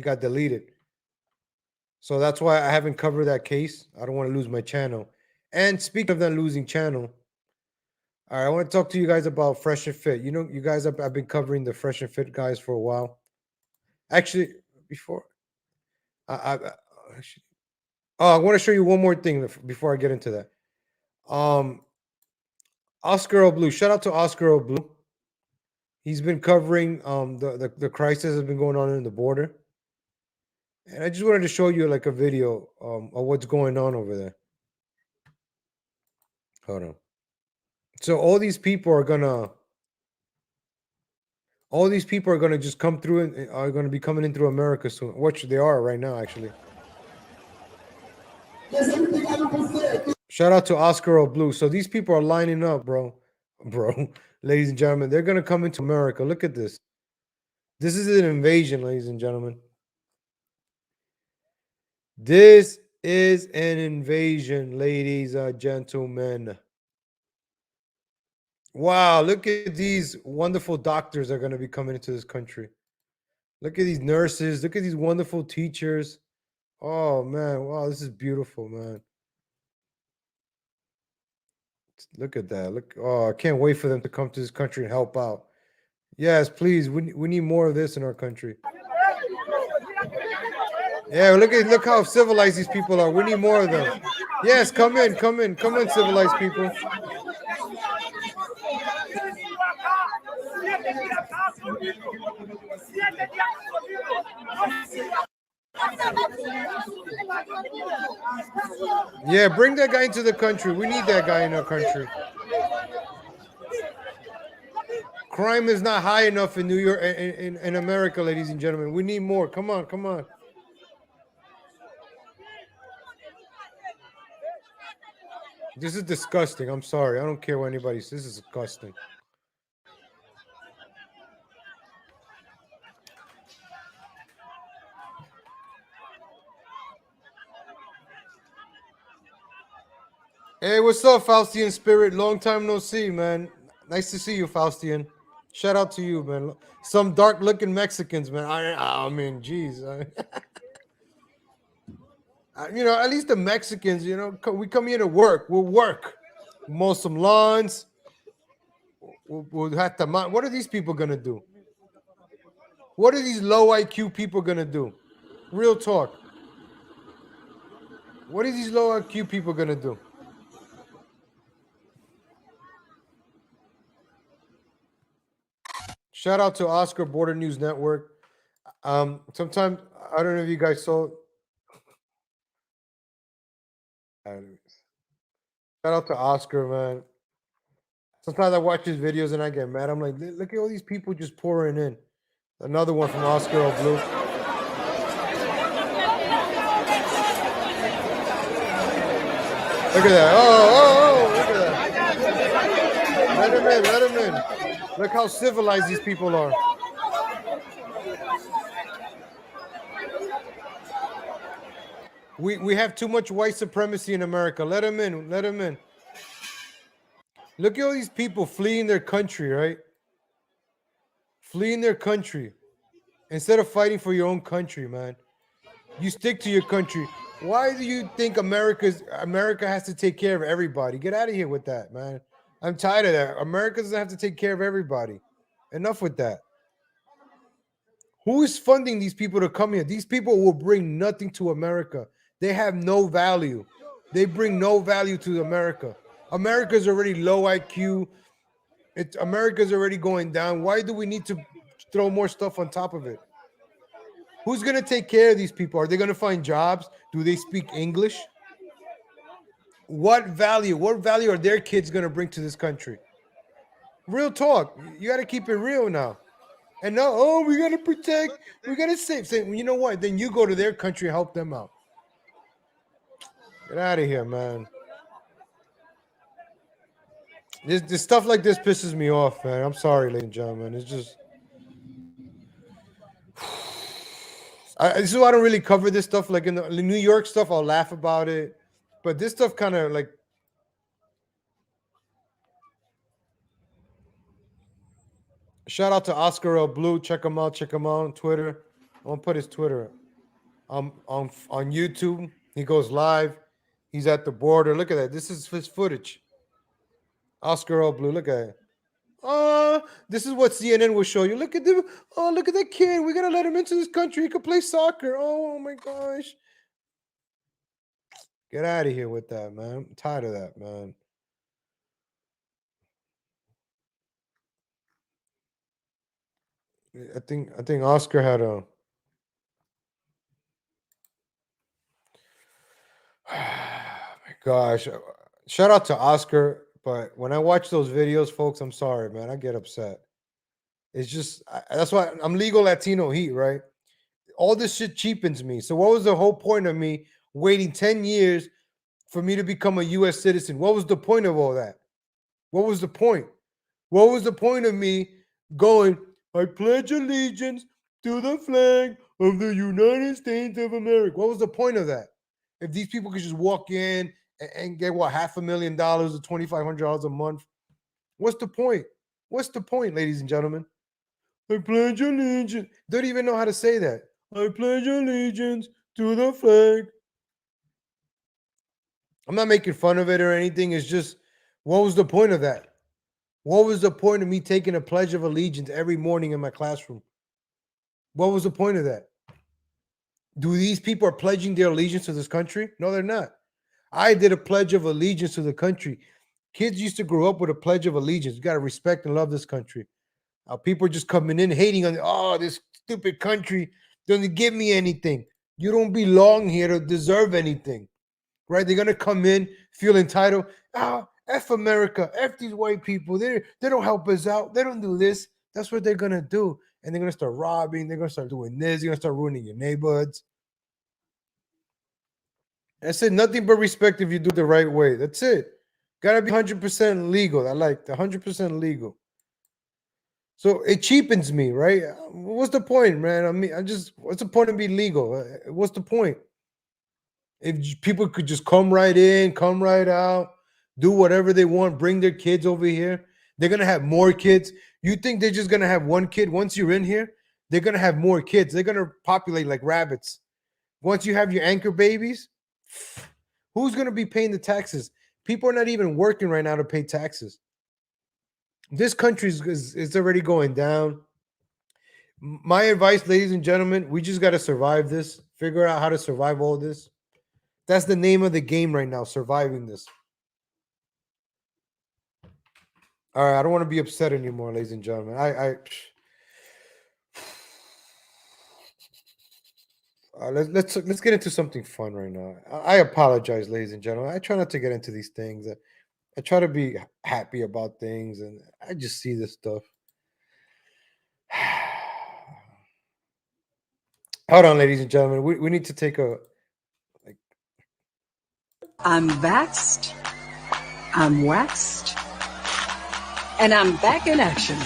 got deleted. So that's why I haven't covered that case. I don't want to lose my channel. And speaking of that losing channel, all right, I want to talk to you guys about Fresh and Fit. You guys, I've been covering the Fresh and Fit guys for a while. Actually, before I want to show you one more thing before I get into that. Oscar O. Blue. Shout out to Oscar O. Blue. He's been covering the crisis that's been going on in the border. And I just wanted to show you like a video of what's going on over there. Hold on. So all these people are gonna just come through and are gonna be coming in through America soon. Which they are right now, actually. Shout out to Oscar O. Blue. So these people are lining up, bro. Ladies and gentlemen, they're gonna come into America. Look at this. This is an invasion, ladies and gentlemen. This is an invasion, ladies and gentlemen. Wow, look at these wonderful doctors that are going to be coming into this country. Look at these nurses. Look at these wonderful teachers. Oh, man. Wow, this is beautiful, man. Look at that. Look. Oh, I can't wait for them to come to this country and help out. Yes, please. We need more of this in our country. Yeah, look how civilized these people are. We need more of them. Yes, come in, civilized people. Yeah, bring that guy into the country. We need that guy in our country. Crime is not high enough in New York, in America, ladies and gentlemen. We need more. Come on, come on. This is disgusting. I'm sorry. I don't care what anybody says. This is disgusting. Hey, what's up, Faustian Spirit? Long time no see, man. Nice to see you, Faustian. Shout out to you, man. Some dark-looking Mexicans, man. I mean, geez. You know, at least the Mexicans, you know, we come here to work. We'll work. Mow some lawns. We'll have to. What are these people gonna do? What are these low IQ people gonna do? Real talk. What are these low IQ people gonna do? Shout out to Oscar Border News Network. Sometimes I don't know if you guys saw. Shout out to Oscar, man. Sometimes I watch his videos and I get mad. I'm like, look at all these people just pouring in. Another one from Oscar O Blue. Look at that. Oh, look at that. Let him in, let him in. Look how civilized these people are. We have too much white supremacy in America. Let him in, let him in. Look at all these people fleeing their country, right? Fleeing their country. Instead of fighting for your own country, man. You stick to your country. Why do you think America has to take care of everybody? Get out of here with that, man. I'm tired of that. America doesn't have to take care of everybody. Enough with that. Who is funding these people to come here? These people will bring nothing to America. They have no value. They bring no value to America. America's already low IQ. America's already going down. Why do we need to throw more stuff on top of it? Who's going to take care of these people? Are they going to find jobs? Do they speak English? What value are their kids going to bring to this country? Real talk. You got to keep it real now. And now, oh, we got to protect. We got to save. Say, you know what? Then you go to their country and help them out. Get out of here, man. This stuff like this pisses me off, man. I'm sorry, ladies and gentlemen. It's just... this is why I don't really cover this stuff. Like in the New York stuff, I'll laugh about it. But this stuff kind of like... Shout out to Oscar L. Blue. Check him out. Check him out on Twitter. I'm going to put his Twitter on YouTube. He goes live. He's at the border. Look at that. This is his footage. Oscar L. Blue. Look at it. This is what CNN will show you. Look at them. Oh, look at that kid. We're going to let him into this country. He could play soccer. Oh, my gosh. Get out of here with that, man. I'm tired of that, man. I think Oscar had a... my gosh. Shout out to Oscar. But when I watch those videos, folks, I'm sorry, man. I get upset. It's just, that's why I'm legal Latino heat, right? All this shit cheapens me. So what was the whole point of me waiting 10 years for me to become a U.S. citizen? What was the point of all that? What was the point? What was the point of me going, I pledge allegiance to the flag of the United States of America. What was the point of that? If these people could just walk in and get what, $500,000 or $2,500 a month, what's the point? What's the point, ladies and gentlemen? I pledge allegiance. Don't even know how to say that. I pledge allegiance to the flag. I'm not making fun of it or anything. It's just, what was the point of that? What was the point of me taking a pledge of allegiance every morning in my classroom? What was the point of that? Do these people are pledging their allegiance to this country? No, they're not. I did a pledge of allegiance to the country. Kids used to grow up with a pledge of allegiance. You got to respect and love this country. People are just coming in hating on, oh, this stupid country doesn't give me anything. You don't belong here to deserve anything, right? They're going to come in, feel entitled. Ah, F America, F these white people. They don't help us out. They don't do this. That's what they're going to do. And they're going to start robbing. They're going to start doing this. They're going to start ruining your neighborhoods. I said nothing but respect if you do it the right way. That's it. Got to be 100% legal. I like the 100% legal. So it cheapens me, right? What's the point, man? I mean, what's the point of being legal? What's the point? If people could just come right in, come right out, do whatever they want, bring their kids over here, they're going to have more kids. You think they're just going to have one kid? Once you're in here, they're going to have more kids. They're going to populate like rabbits. Once you have your anchor babies, who's going to be paying the taxes? People are not even working right now to pay taxes. This country is already going down. My advice, ladies and gentlemen, we just got to survive this. Figure out how to survive all this. That's the name of the game right now, surviving this. All right, I don't want to be upset anymore, ladies and gentlemen. Let's get into something fun right now. I apologize, ladies and gentlemen. I try not to get into these things. I try to be happy about things, and I just see this stuff. Hold on, ladies and gentlemen. We need to take a. I'm vaxxed, I'm waxed, and I'm back in action.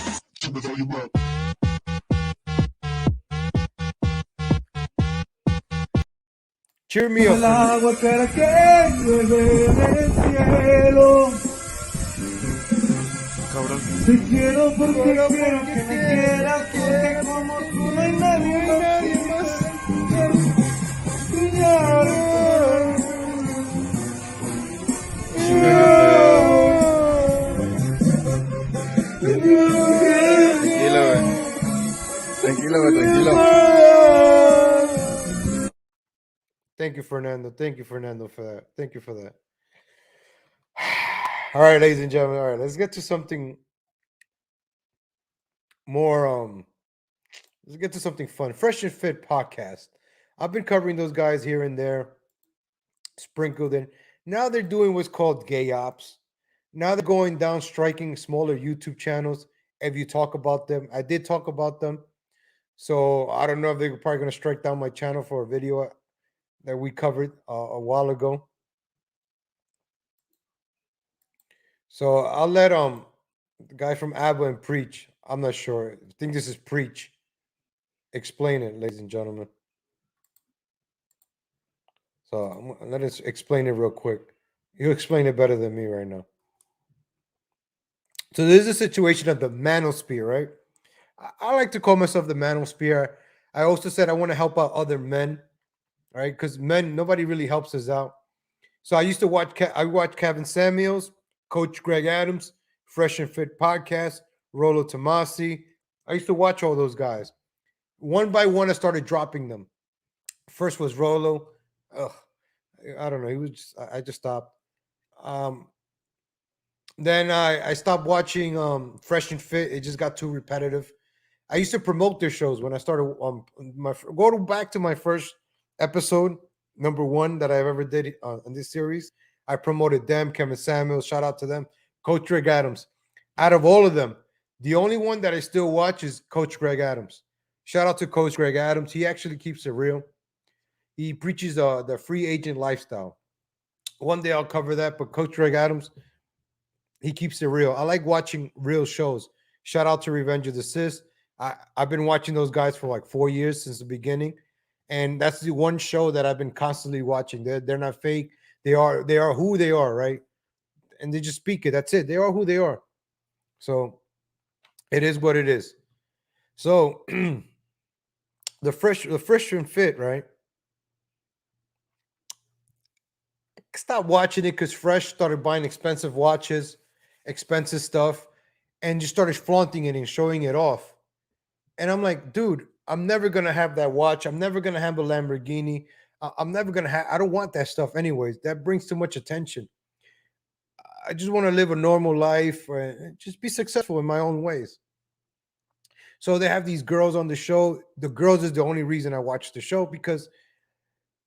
Cheer me up. El agua espera que llueve del cielo. Cabrón. Te quiero porque quiero que me quieras, porque como tú no hay nadie más. Tranquilo. Thank you, Fernando. Thank you, Fernando, for that. Thank you for that. All right, ladies and gentlemen. All right, let's get to something more. Let's get to something fun. Fresh and Fit podcast. I've been covering those guys here and there, sprinkled in. Now they're doing what's called gay ops. Now they're going down, striking smaller YouTube channels. If you talk about them, I did talk about them. So I don't know if they're probably going to strike down my channel for a video that we covered a while ago. So I'll let the guy from ABBA and Preach. I'm not sure. I think this is Preach. Explain it, ladies and gentlemen. So let us explain it real quick. You explain it better than me right now. So this is a situation of the manosphere, right? I like to call myself the manosphere. I also said I want to help out other men, right? Because men, nobody really helps us out. So I used to watch. I watched Kevin Samuels, Coach Greg Adams, Fresh and Fit podcast, Rollo Tomasi. I used to watch all those guys. One by one, I started dropping them. First was Rollo. Ugh, I don't know. He was. I just stopped. Then I stopped watching Fresh and Fit. It just got too repetitive. I used to promote their shows when I started. Back to my first episode, number 1 that I've ever did in this series. I promoted them, Kevin Samuels. Shout out to them, Coach Greg Adams. Out of all of them, the only one that I still watch is Coach Greg Adams. Shout out to Coach Greg Adams. He actually keeps it real. He preaches the free agent lifestyle. One day I'll cover that, but Coach Greg Adams, he keeps it real. I like watching real shows. Shout out to Revenge of the Sis. I've been watching those guys for like 4 years since the beginning, and that's the one show that I've been constantly watching. They're not fake. They are who they are, right? And they just speak it. That's it. They are who they are. So it is what it is. So the fresh and fit, right? Stopped watching it because Fresh started buying expensive watches, expensive stuff, and just started flaunting it and showing it off. And I'm like, dude, I'm never gonna have that watch. I'm never gonna have a Lamborghini. I'm never gonna have. I don't want that stuff, anyways. That brings too much attention. I just want to live a normal life and just be successful in my own ways. So they have these girls on the show. The girls is the only reason I watch the show because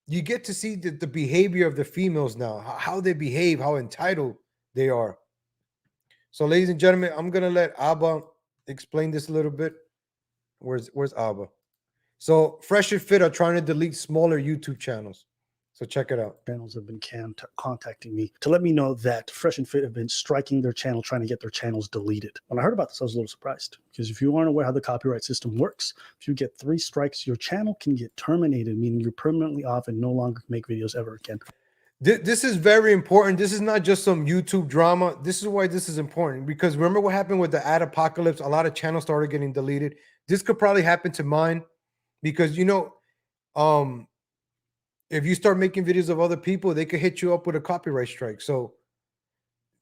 you get to see the behavior of the females now, how they behave, how entitled they are. So, ladies and gentlemen, I'm gonna let Abba explain this a little bit. Where's Abba? So, Fresh and Fit are trying to delete smaller YouTube channels. So check it out. Channels have been contacting me to let me know that Fresh and Fit have been striking their channel, trying to get their channels deleted. When I heard about this, I was a little surprised because if you aren't aware how the copyright system works, if you get 3 strikes, your channel can get terminated, meaning you're permanently off and no longer make videos ever again. This is very important. This is not just some YouTube drama. This is why this is important, because remember what happened with the ad apocalypse? A lot of channels started getting deleted. This could probably happen to mine because, if you start making videos of other people, they could hit you up with a copyright strike. So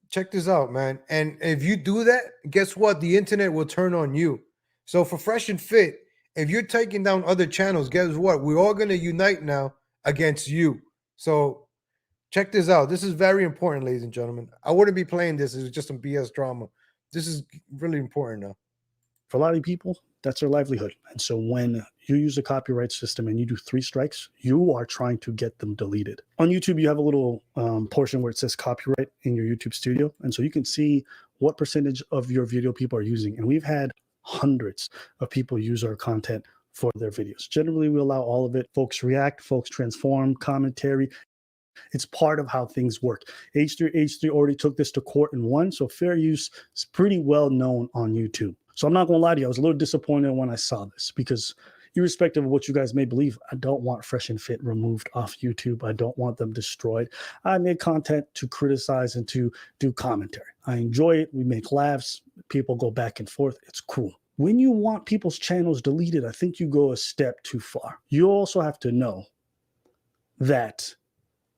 check this out, man. And if you do that, guess what? The internet will turn on you. So for Fresh and Fit, if you're taking down other channels, guess what? We're all going to unite now against you. So check this out. This is very important, ladies and gentlemen. I wouldn't be playing this. It's just some BS drama. This is really important now. For a lot of people, that's their livelihood. And so when you use a copyright system and you do 3 strikes, you are trying to get them deleted. On YouTube, you have a little portion where it says copyright in your YouTube studio. And so you can see what percentage of your video people are using. And we've had hundreds of people use our content for their videos. Generally, we allow all of it. Folks react, folks transform, commentary. It's part of how things work. H3 already took this to court and won. So fair use is pretty well known on YouTube. So I'm not going to lie to you. I was a little disappointed when I saw this because irrespective of what you guys may believe, I don't want Fresh and Fit removed off YouTube. I don't want them destroyed. I make content to criticize and to do commentary. I enjoy it. We make laughs. People go back and forth. It's cool. When you want people's channels deleted, I think you go a step too far. You also have to know that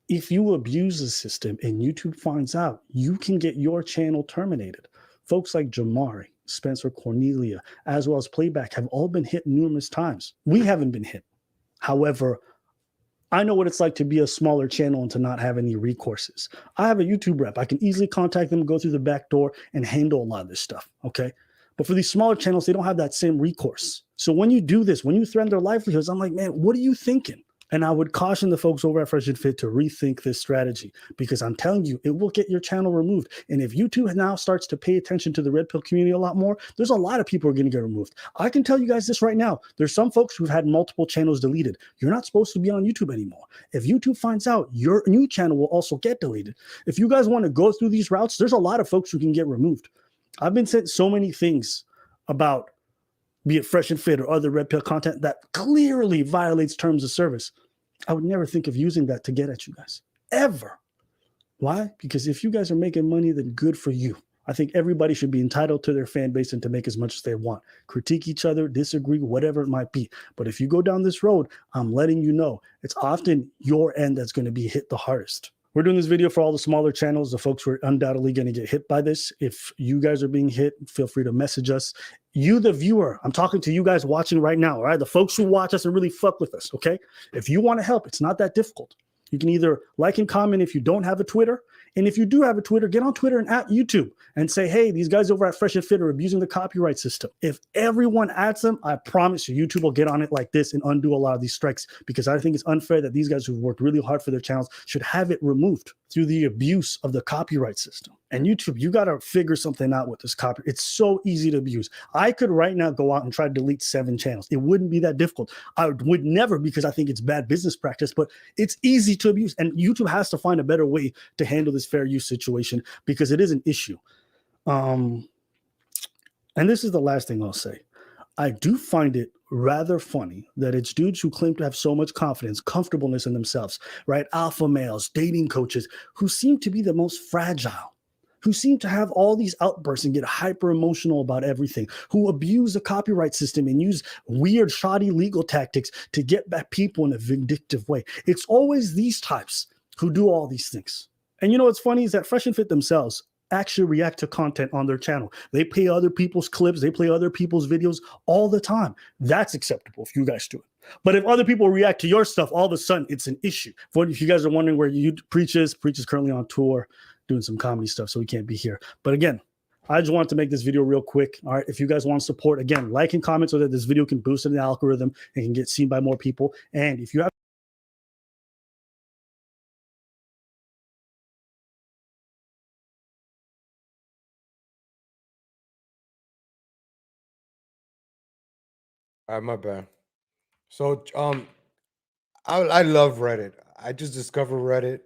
if you abuse the system and YouTube finds out, you can get your channel terminated. Folks like Jamari, Spencer Cornelia, as well as Playback have all been hit numerous times. We haven't been hit. However, I know what it's like to be a smaller channel and to not have any recourses. I have a YouTube rep. I can easily contact them, go through the back door, and handle a lot of this stuff, okay? But for these smaller channels, they don't have that same recourse. So when you do this, when you threaten their livelihoods, I'm like, man, what are you thinking? And I would caution the folks over at Fresh and Fit to rethink this strategy because I'm telling you, it will get your channel removed. And if YouTube now starts to pay attention to the Red Pill community a lot more, there's a lot of people who are going to get removed. I can tell you guys this right now. There's some folks who've had multiple channels deleted. You're not supposed to be on YouTube anymore. If YouTube finds out, your new channel will also get deleted. If you guys want to go through these routes, there's a lot of folks who can get removed. I've been sent so many things about be it Fresh and Fit or other Red Pill content that clearly violates terms of service. I would never think of using that to get at you guys, ever. Why? Because if you guys are making money, then good for you. I think everybody should be entitled to their fan base and to make as much as they want. Critique each other, disagree, whatever it might be. But if you go down this road, I'm letting you know, it's often your end that's going to be hit the hardest. We're doing this video for all the smaller channels, the folks who are undoubtedly going to get hit by this. If you guys are being hit, feel free to message us. You, the viewer, I'm talking to you guys watching right now, all right? The folks who watch us and really fuck with us, okay? If you want to help, it's not that difficult. You can either like and comment if you don't have a Twitter. And if you do have a Twitter, get on Twitter and at YouTube and say, hey, these guys over at Fresh and Fit are abusing the copyright system. If everyone adds them, I promise you, YouTube will get on it like this and undo a lot of these strikes because I think it's unfair that these guys who've worked really hard for their channels should have it removed through the abuse of the copyright system. And YouTube, you got to figure something out with this copy. It's so easy to abuse. I could right now go out and try to delete 7 channels. It wouldn't be that difficult. I would never because I think it's bad business practice, but it's easy to abuse. And YouTube has to find a better way to handle this fair use situation because it is an issue. And this is the last thing I'll say. I do find it rather funny that it's dudes who claim to have so much confidence, comfortableness in themselves, right? Alpha males, dating coaches, who seem to be the most fragile, who seem to have all these outbursts and get hyper emotional about everything, who abuse the copyright system and use weird, shoddy legal tactics to get back people in a vindictive way. It's always these types who do all these things. And you know what's funny is that Fresh and Fit themselves actually react to content on their channel. They play other people's clips, they play other people's videos all the time. That's acceptable if you guys do it. But if other people react to your stuff, all of a sudden it's an issue. If you guys are wondering where you Preach is currently on tour doing some comedy stuff, so he can't be here. But again, I just wanted to make this video real quick. All right, if you guys want to support, again, like and comment so that this video can boost in the algorithm and can get seen by more people. And if you have My bad. So I love Reddit. I just discovered Reddit.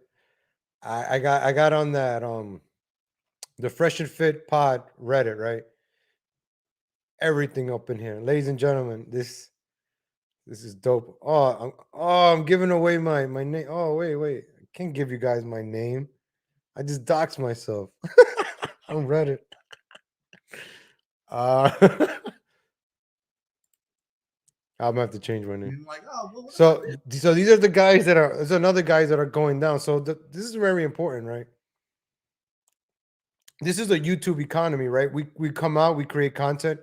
I got on that the Fresh and Fit pod Reddit, right? Everything up in here. Ladies and gentlemen, this is dope. I'm giving away my name. Oh, wait. I can't give you guys my name. I just doxed myself. on Reddit. I'm gonna have to change my name. Like, oh, well, So these are the guys that are. There's another guys that are going down. So this is very important, right? This is a YouTube economy, right? We come out, we create content.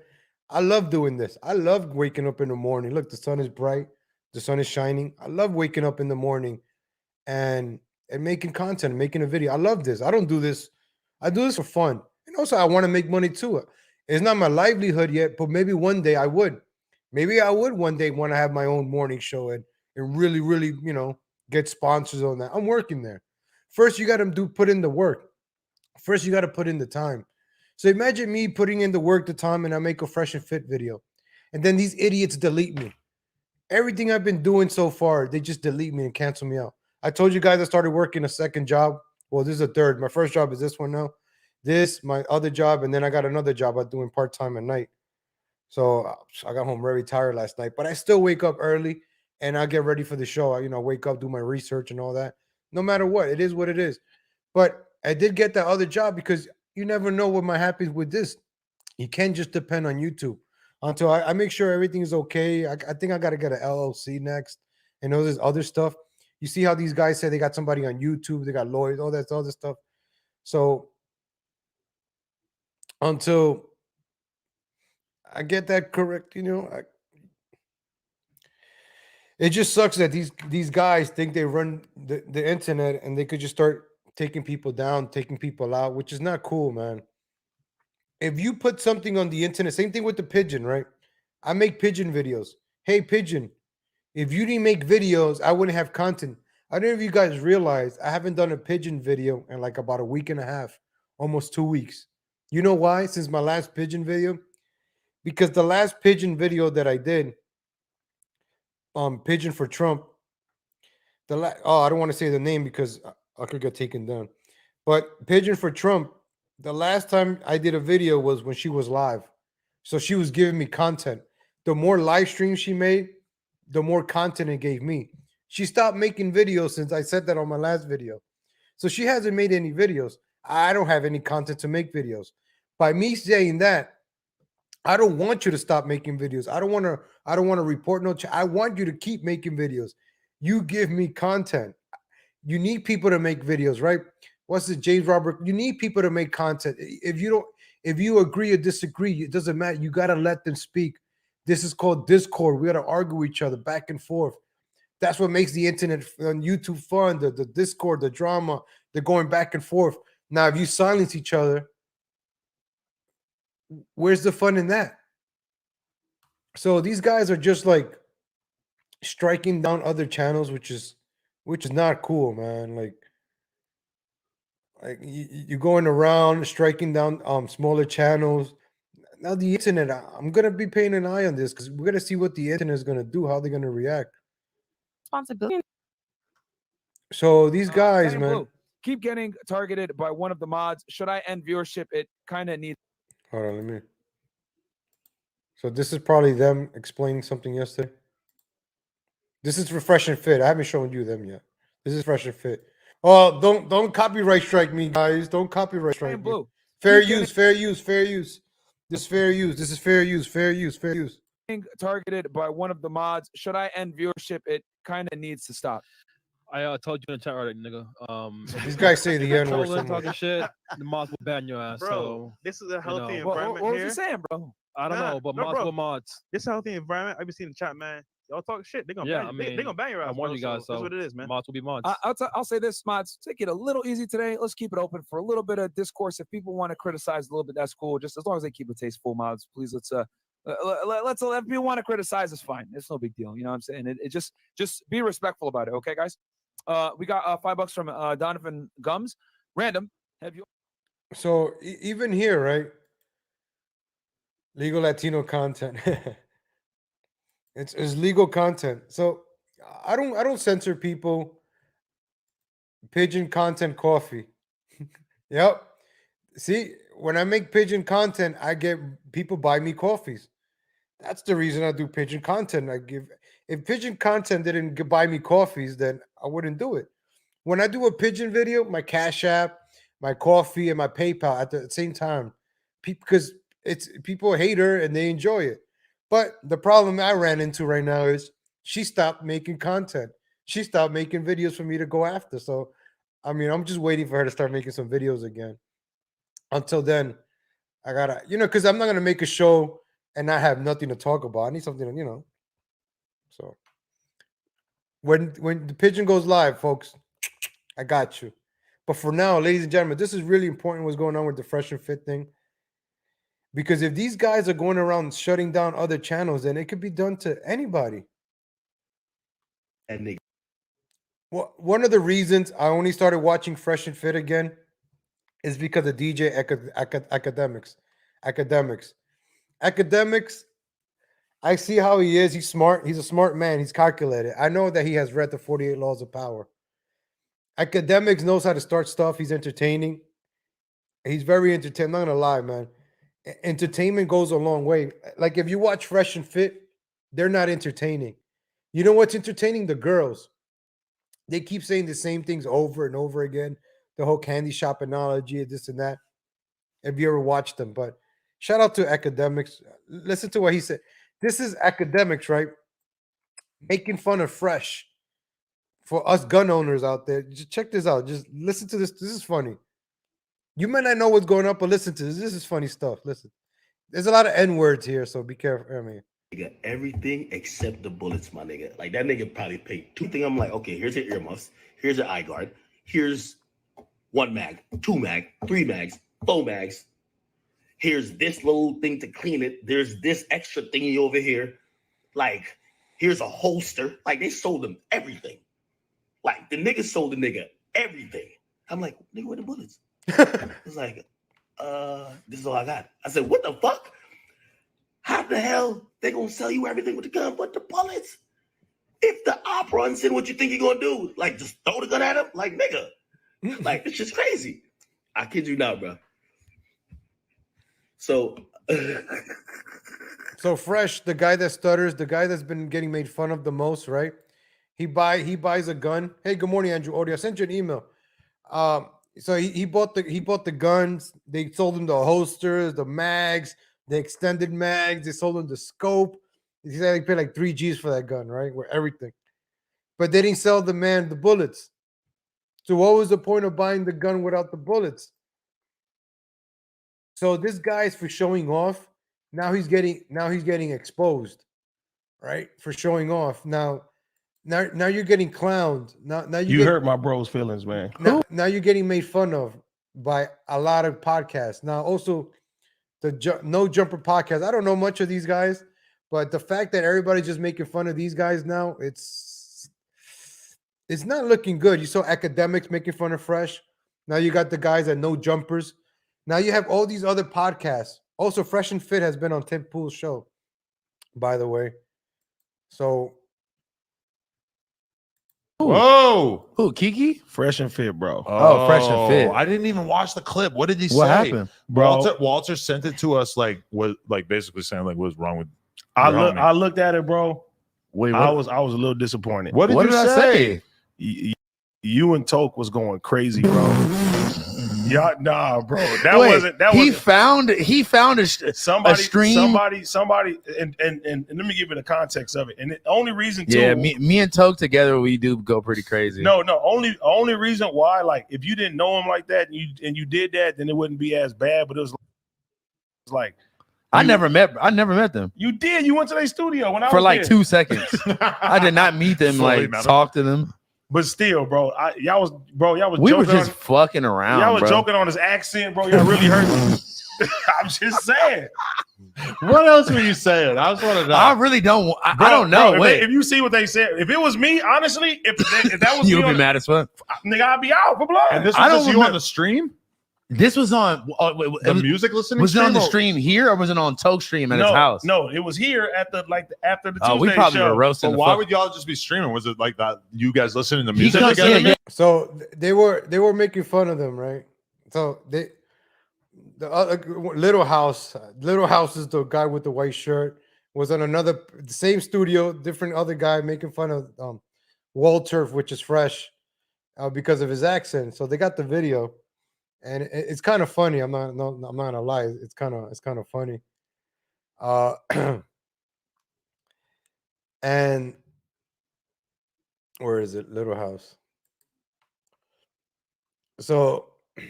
I love doing this. I love waking up in the morning. Look, the sun is bright, the sun is shining. I love waking up in the morning and making content, making a video. I love this. I don't do this. I do this for fun, and also I want to make money too. It's not my livelihood yet, but maybe one day I would. Maybe I would one day want to have my own morning show and really, really, get sponsors on that. I'm working there. First, you got to put in the work. First, you got to put in the time. So imagine me putting in the work, the time, and I make a Fresh and Fit video. And then these idiots delete me. Everything I've been doing so far, they just delete me and cancel me out. I told you guys I started working a second job. Well, this is a third. My first job is this one now. This, my other job, and then I got another job I'm doing part-time at night. So I got home very tired last night, but I still wake up early and I get ready for the show. I, wake up, do my research and all that. No matter what, it is what it is. But I did get that other job because you never know what might happen with this. You can't just depend on YouTube until I make sure everything is okay. I think I got to get an LLC next and all this other stuff. You see how these guys say they got somebody on YouTube, they got lawyers, all that other stuff. So until I get that correct, it just sucks that these guys think they run the internet and they could just start taking people down, taking people out, which is not cool, man. If you put something on the internet, same thing with the pigeon, right? I make pigeon videos. Hey, pigeon, if you didn't make videos, I wouldn't have content. I don't know if you guys realize I haven't done a pigeon video in like about a week and a half, almost 2 weeks. You know why? Since my last pigeon video? Because the last pigeon video that I did, Pigeon for Trump, I don't want to say the name because I could get taken down. But Pigeon for Trump, the last time I did a video was when she was live. So she was giving me content. The more live streams she made, the more content it gave me. She stopped making videos since I said that on my last video. So she hasn't made any videos. I don't have any content to make videos. By me saying that, I don't want you to stop making videos. I don't want to report no. I want you to keep making videos. You give me content. You need people to make videos, right? What's it, James Robert? You need people to make content. If you agree or disagree, it doesn't matter. You got to let them speak. This is called Discord. We got to argue with each other back and forth. That's what makes the internet on YouTube fun. The Discord, the drama, the going back and forth. Now, if you silence each other, where's the fun in that? So these guys are just like striking down other channels, which is not cool, man. Like you're going around striking down smaller channels. Now the internet, I'm gonna be paying an eye on this because we're gonna see what the internet is gonna do, how they're gonna react. Responsibility. So these guys, Diamond man, Blue, keep getting targeted by one of the mods. Should I end viewership? It kind of needs. hold on, let me. So this is probably them explaining something yesterday. This is for Fresh and Fit. I haven't shown you them yet. This is Fresh and Fit. Oh, don't copyright strike me, guys. Don't copyright strike me. Blue. Fair Keep getting- use, fair use, fair use. This is fair use. This is fair use, fair use, fair use. Targeted by one of the mods. Should I end viewership? It kind of needs to stop. I told you in the chat already, nigga. These guys say the N word so Trolling, much. talking shit. The mods will ban your ass. Bro, so, this is a healthy you know. environment What here. was he saying, bro? I don't know, but no, mods bro. will mods. This is a healthy environment. I've been seeing the chat, man. Y'all talk shit. They're gonna Yeah, ban, I they mean, gonna ban your ass. I warned you guys. So So that's what it is, man. mods will be mods. I'll say this, mods. Take it a little easy today. Let's keep it open for a little bit of discourse. If people want to criticize a little bit, that's cool. Just as long as they keep it tasteful, mods. Please, let's if people want to criticize, it's fine. It's no big deal. You know what I'm saying? It just be respectful about it, okay, guys? We got $5 from Donovan Gums. Random. Have you? So even here, right? Legal Latino content. It's legal content. So I don't censor people. Pigeon content coffee. Yep. See, when I make pigeon content, I get people buy me coffees. That's the reason I do pigeon content. If pigeon content didn't buy me coffees, then I wouldn't do it. When I do a pigeon video, my Cash App, my coffee, and my PayPal at the same time, because people hate her and they enjoy it. But the problem I ran into right now is she stopped making content. She stopped making videos for me to go after. So, I mean, I'm just waiting for her to start making some videos again. Until then, I gotta, because I'm not gonna make a show and not have nothing to talk about. I need something, So when the pigeon goes live, folks, I got you. But for now, ladies and gentlemen, this is really important what's going on with the Fresh and Fit thing. Because if these guys are going around shutting down other channels, then it could be done to anybody. And Well, one of the reasons I only started watching Fresh and Fit again is because of DJ Academics. I see how he is. He's smart. He's a smart man. He's calculated. I know that he has read the 48 Laws of Power. Academics knows how to start stuff. He's entertaining. He's very entertaining. I'm not going to lie, man. Entertainment goes a long way. Like if you watch Fresh and Fit, they're not entertaining. You know what's entertaining? The girls. They keep saying the same things over and over again. The whole candy shop analogy, this and that. Have you ever watched them? But shout out to Academics. Listen to what he said. This is Academics, right? Making fun of Fresh. For us gun owners out there, just check this out. Just listen to this. This is funny. You might not know what's going on, but listen to this. This is funny stuff. Listen. There's a lot of N-words here, so be careful. I mean, nigga, everything except the bullets, my nigga. Like that nigga probably paid two things. I'm like, okay, here's your earmuffs, here's your eye guard, here's 1 mag, 2 mag, 3 mags, 4 mags. Here's this little thing to clean it. There's this extra thingy over here. Like, here's a holster. Like they sold him everything. Like the nigga sold the nigga everything. I'm like, nigga, where the bullets? It's like, this is all I got. I said, what the fuck? How the hell they gonna sell you everything with the gun but the bullets? If the op runs in, what you think you're gonna do? Like just throw the gun at him? Like nigga, like it's just crazy. I kid you not, bro. So, so Fresh, the guy that stutters, the guy that's been getting made fun of the most, right? He buys a gun. Hey, good morning, Andrew Odie. I sent you an email. So he bought the guns. They sold him the holsters, the mags, the extended mags. They sold him the scope. He said he paid like 3 G's for that gun, right? With everything. But they didn't sell the man the bullets. So what was the point of buying the gun without the bullets? So this guy's for showing off. Now he's getting exposed, right? For showing off. Now you're getting clowned. Now you hurt my bro's feelings, man. Now you're getting made fun of by a lot of podcasts. Now also the No Jumper podcast. I don't know much of these guys, but the fact that everybody's just making fun of these guys now, it's not looking good. You saw Academics making fun of Fresh. Now you got the guys at No Jumpers. Now you have all these other podcasts. Also, Fresh and Fit has been on Tim Pool's show, by the way. So Whoa. Who, Kiki? Fresh and Fit, bro. Oh, Fresh and Fit. I didn't even watch the clip. What did he say? What happened? Bro. Walter sent it to us like basically saying like what's wrong with I looked at it, bro. Wait, I was a little disappointed. What did you say? You and Toke was going crazy, bro. Yeah, nah, bro. He found a stream. Somebody, and let me give you the context of it. And the only reason, me and Toke together, we do go pretty crazy. No, only reason why, like, if you didn't know him like that and you did that, then it wouldn't be as bad. But it was like I never met them. You did. You went to their studio when I for was like there. 2 seconds. I did not meet them, talk to them. But still, bro, y'all was we were joking just fucking around. Y'all was bro. joking on his accent, bro. Y'all really hurt me. I'm just saying. What else were you saying? I just want to know. I really don't. I don't know. Bro, Wait, if you see what they said, if it was me, honestly, if that was you'll me be mad as fuck. Nigga, I'd be out for blood. And this was just you on the stream? This was on the music listening. Was it stream on the or- stream here or was it on Toke stream at his house? No, it was here at the after the Tuesday we probably show. were roasting. But why would y'all just be streaming? Was it like that? You guys listening to He music comes- together? yeah. So they were making fun of them, right? So the Little House is the guy with the white shirt, was on the same studio, different other guy making fun of Walter, which is Fresh, because of his accent. So they got the video, and it's kind of funny. I'm not gonna lie. It's kind of funny. And where is it? Little House. So let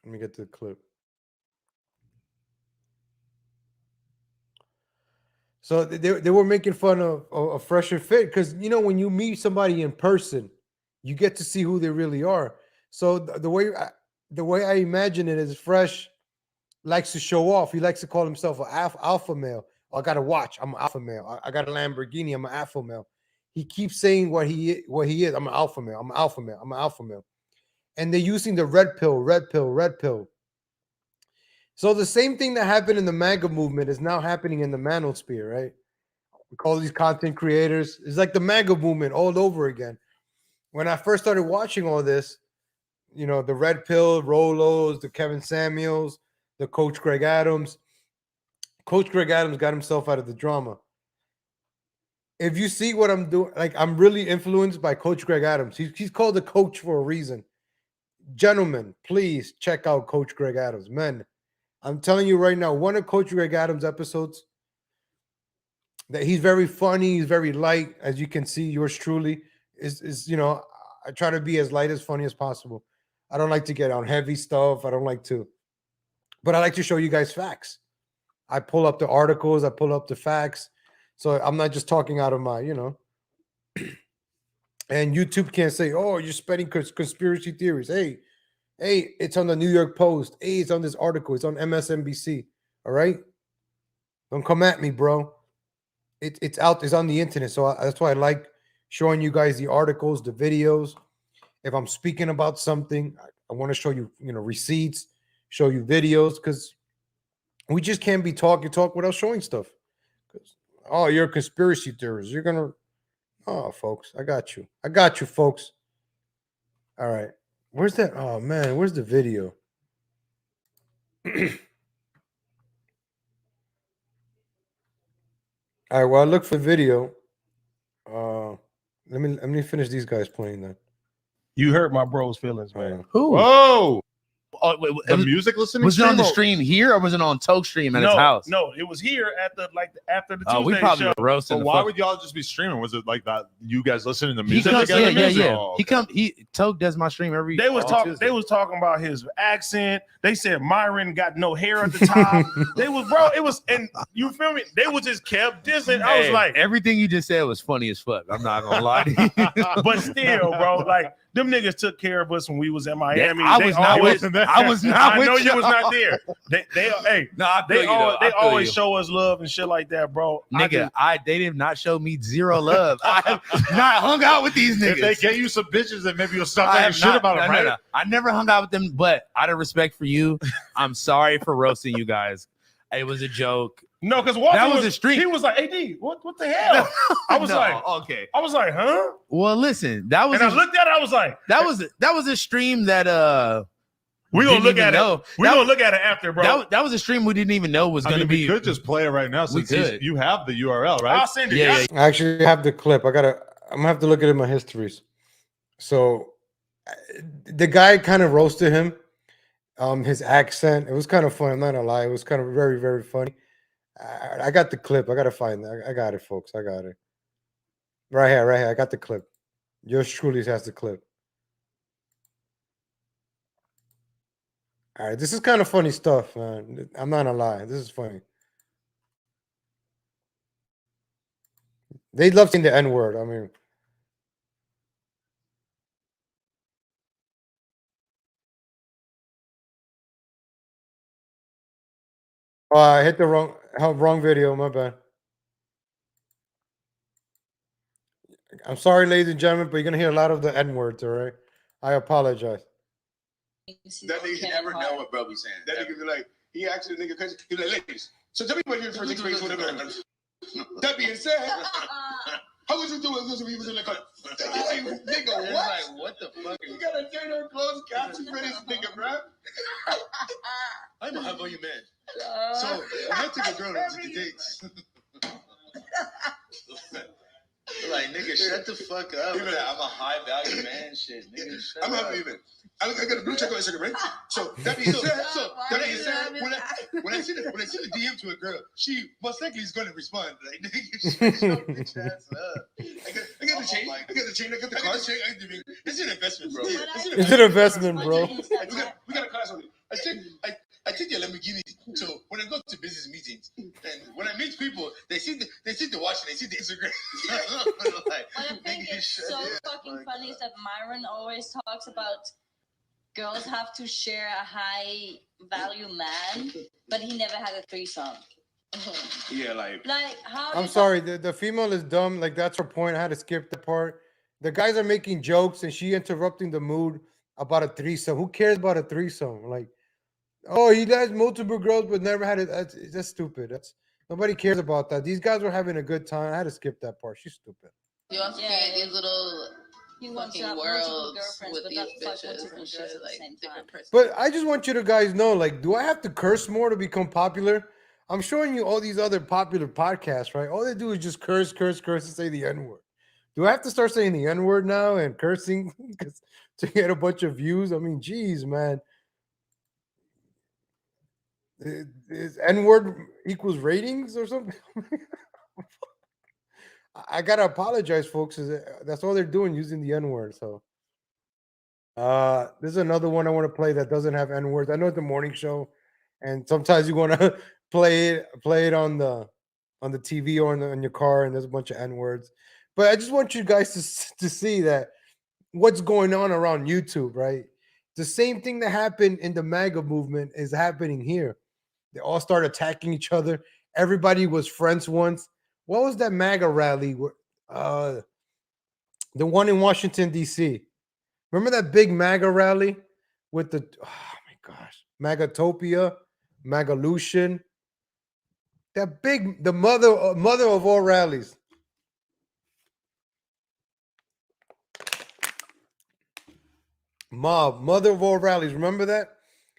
me get to the clip. So they were making fun of Fresh and Fit because, you know, when you meet somebody in person, you get to see who they really are. So the way I imagine it is, Fresh likes to show off. He likes to call himself an alpha male. I got a watch. I'm an alpha male. I got a Lamborghini. I'm an alpha male. He keeps saying what he is. I'm an alpha male. I'm an alpha male. I'm an alpha male. And they're using the red pill, red pill, red pill. So the same thing that happened in the MAGA movement is now happening in the manosphere, right? We call these content creators. It's like the MAGA movement all over again. When I first started watching all this, you know, the red pill, Rolos, the Kevin Samuels, the Coach Greg Adams. Coach Greg Adams got himself out of the drama. If you see what I'm doing, like, I'm really influenced by Coach Greg Adams. He's called the coach for a reason. Gentlemen, please check out Coach Greg Adams. Men, I'm telling you right now, one of Coach Greg Adams' episodes, that he's very funny, he's very light, as you can see, yours truly is you know, I try to be as light as funny as possible. I don't like to get on heavy stuff. I don't like to, but I like to show you guys facts. I pull up the articles, I pull up the facts. So I'm not just talking out of my, you know, and YouTube can't say, oh, you're spreading conspiracy theories. Hey, it's on the New York Post. Hey, it's on this article. It's on MSNBC. All right? Don't come at me, bro. It's out. It's on the internet. So that's why I like showing you guys the articles, the videos. If I'm speaking about something, I want to show you, you know, receipts, show you videos, because we just can't be talk without showing stuff. Oh, you're a conspiracy theorist. You're going to, oh, folks, I got you. I got you, folks. All right. Where's that? Oh, man, where's the video? All right, well, I look for video. Let me finish these guys playing that. You hurt my bro's feelings, man. Who? Whoa. Oh, wait, The music listening. was it on the stream stream here or was it on Toke stream at his house? No, it was here at the after the Tuesday Oh, we probably show. were roasting. But the why fuck- would y'all just be streaming? Was it like that? You guys listening to he music comes? together? Yeah. Oh, He Toke does my stream every. They was talking. Tuesday. They was talking about his accent. They said Myron got no hair at the top. They was, bro. It was, and you feel me? They was just kept dissing. I was Hey, like, everything you just said was funny as fuck. I'm not gonna lie to you. but still, bro, like them niggas took care of us when we was in Miami. I They was not always- with. I was not. I know with you was y'all. not there. Hey, No, I feel you, though. I they feel always you. show us love and shit like that, bro. Nigga, they did not show me zero love. I have not hung out with these niggas. If they get you some bitches, then maybe you'll stop I talking have shit not- about them, no, right? no. I never hung out with them, but out of respect for you, I'm sorry for roasting you guys. It was a joke. No, because Walter That was a stream. He was like, "AD, what the hell?" I was like, okay. I was like, huh? Well, listen, that was. And I looked at it. I was like, that was a stream that we gonna look at know. it. We gonna look at it after, bro. That was a stream we didn't even know was gonna be. We could just play it right now since you have the URL, right? I'll send it. Yeah. I actually have the clip. I'm gonna have to look at it in my histories. So the guy kind of roasted him. His accent. It was kind of funny. I'm not gonna lie. It was kind of very, very funny. I got the clip. I gotta find that. I got it, folks. I got it. Right here, right here. I got the clip. Yours truly has the clip. All right, this is kind of funny stuff, man. I'm not gonna lie. This is funny. They love saying the N-word. I mean, oh, I hit the wrong video. My bad. I'm sorry, ladies and gentlemen, but you're gonna hear a lot of the N-words. All right, I apologize. That nigga never know what bro be saying. That nigga be like, he asked the nigga, cause he be like, ladies, so tell me what your first experience with a man. That being said, how was you doing this when he was in the car? Nigga, what? Like, what the fuck? You gotta turn her closed captions for this nigga, bro. I'm a high volume man. So I took a girl to the dates. Like, nigga, shut the fuck up. I'm a high value man, shit. Nigga, shut up. I'm a high value man. I got a blue check on Instagram, right? So that being said, when I see the DM to a girl, she most likely is gonna respond. Like, nigga, shut your bitch ass up. I got the chain. I got the chain. I got the car. It's an investment, bro. It's an investment, bro. We got a class on it. I take your Lamborghini. So when I go to business meetings and when I meet people, they see the watch and they see the Instagram. What I think is so fucking funny is that Myron always talks about girls have to share a high value man, but he never had a threesome. Yeah, like how? I'm sorry. The female is dumb. Like, that's her point. I had to skip the part. The guys are making jokes and she interrupting the mood about a threesome. Who cares about a threesome? Like, oh, he has multiple girls but never had it. That's stupid. Nobody cares about that. These guys were having a good time. I had to skip that part. She's stupid. You also create these little he wants to fucking have worlds girlfriends, with but these not bitches and shit, like different person. But I just want you to guys know, like, do I have to curse more to become popular? I'm showing you all these other popular podcasts, right? All they do is just curse, and say the N-word. Do I have to start saying the N-word now and cursing to get a bunch of views? I mean, geez, man. Is N-word equals ratings or something? I gotta apologize, folks. That's all they're doing, using the N-word. So this is another one I want to play that doesn't have N-words. I know it's the morning show, and sometimes you want to play it on the TV or in your car, and there's a bunch of N-words. But I just want you guys to see that what's going on around YouTube, right? The same thing that happened in the MAGA movement is happening here. They all start attacking each other. Everybody was friends once. What was that MAGA rally? The one in Washington, D.C. Remember that big MAGA rally with the, oh my gosh, MAGAtopia, MAGAlution. That big, the mother of all rallies. Mother of all rallies. Remember that?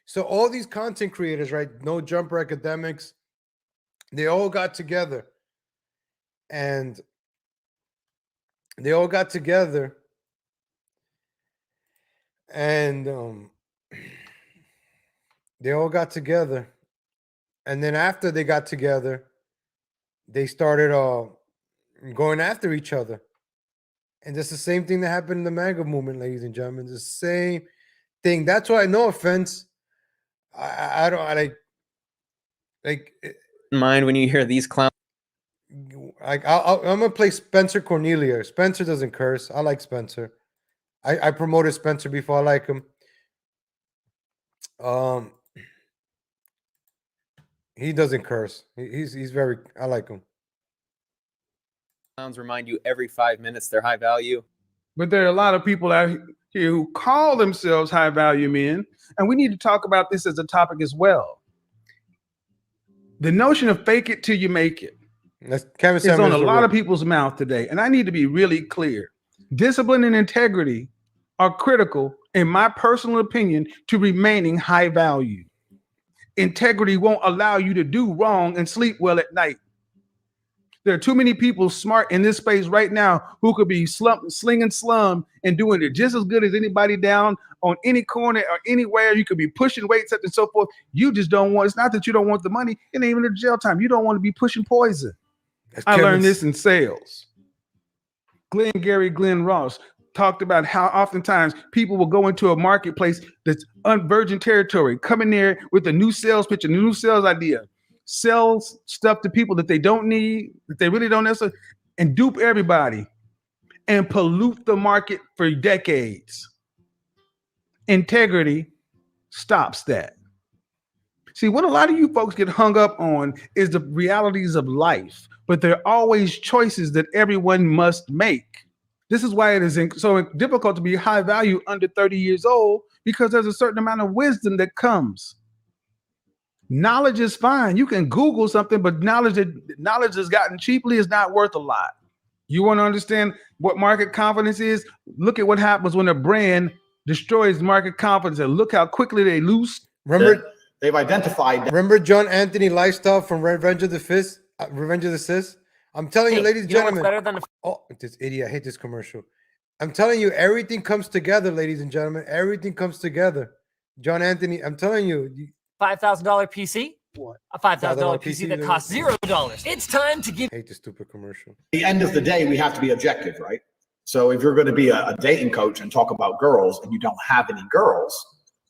So all these content creators, right? No Jumper Academics, they all got together. And they all got together. And they all got together. And then after they got together, they started going after each other. And that's the same thing that happened in the MAGA movement, ladies and gentlemen. The same thing. That's why, no offense, I don't like mind when you hear these clowns. Like, I'm gonna play Spencer Cornelia. Spencer doesn't curse. I like Spencer. I promoted Spencer before. I like him. He doesn't curse. He's very. I like him. Clowns remind you every 5 minutes they're high value. But there are a lot of people out here who call themselves high value men, and we need to talk about this as a topic as well. The notion of fake it till you make it Kevin is Samuels on a is a lot real- of people's mouth today. And I need to be really clear. Discipline and integrity are critical, in my personal opinion, to remaining high value. Integrity won't allow you to do wrong and sleep well at night. There are too many people smart in this space right now who could be slinging slum and doing it just as good as anybody down on any corner or anywhere. You could be pushing weights up and so forth. You just don't want, it's not that you don't want the money. It ain't even the jail time. You don't want to be pushing poison. I learned this in sales. Glenn Ross talked about how oftentimes people will go into a marketplace that's virgin territory, come in there with a new sales pitch, a new sales idea, sells stuff to people that they don't need, that they really don't necessarily, and dupe everybody and pollute the market for decades. Integrity stops that. See, what a lot of you folks get hung up on is the realities of life, but there are always choices that everyone must make. This is why it is so difficult to be high value under 30 years old, because there's a certain amount of wisdom that comes. Knowledge is fine. You can Google something, but knowledge that's gotten cheaply is not worth a lot. You want to understand what market confidence is? Look at what happens when a brand destroys market confidence, and look how quickly they lose. Remember, they've identified. Remember John Anthony Lifestyle from Revenge of the Fist? Revenge of the Sis? I'm telling you, ladies and gentlemen. Better than Oh, this idiot! I hate this commercial. I'm telling you, everything comes together, ladies and gentlemen. Everything comes together. John Anthony, I'm telling you. $5,000 PC? What? A $5,000 PC that costs $0. It's time to give. I hate the stupid commercial. At the end of the day, we have to be objective, right? So if you're going to be a dating coach and talk about girls and you don't have any girls,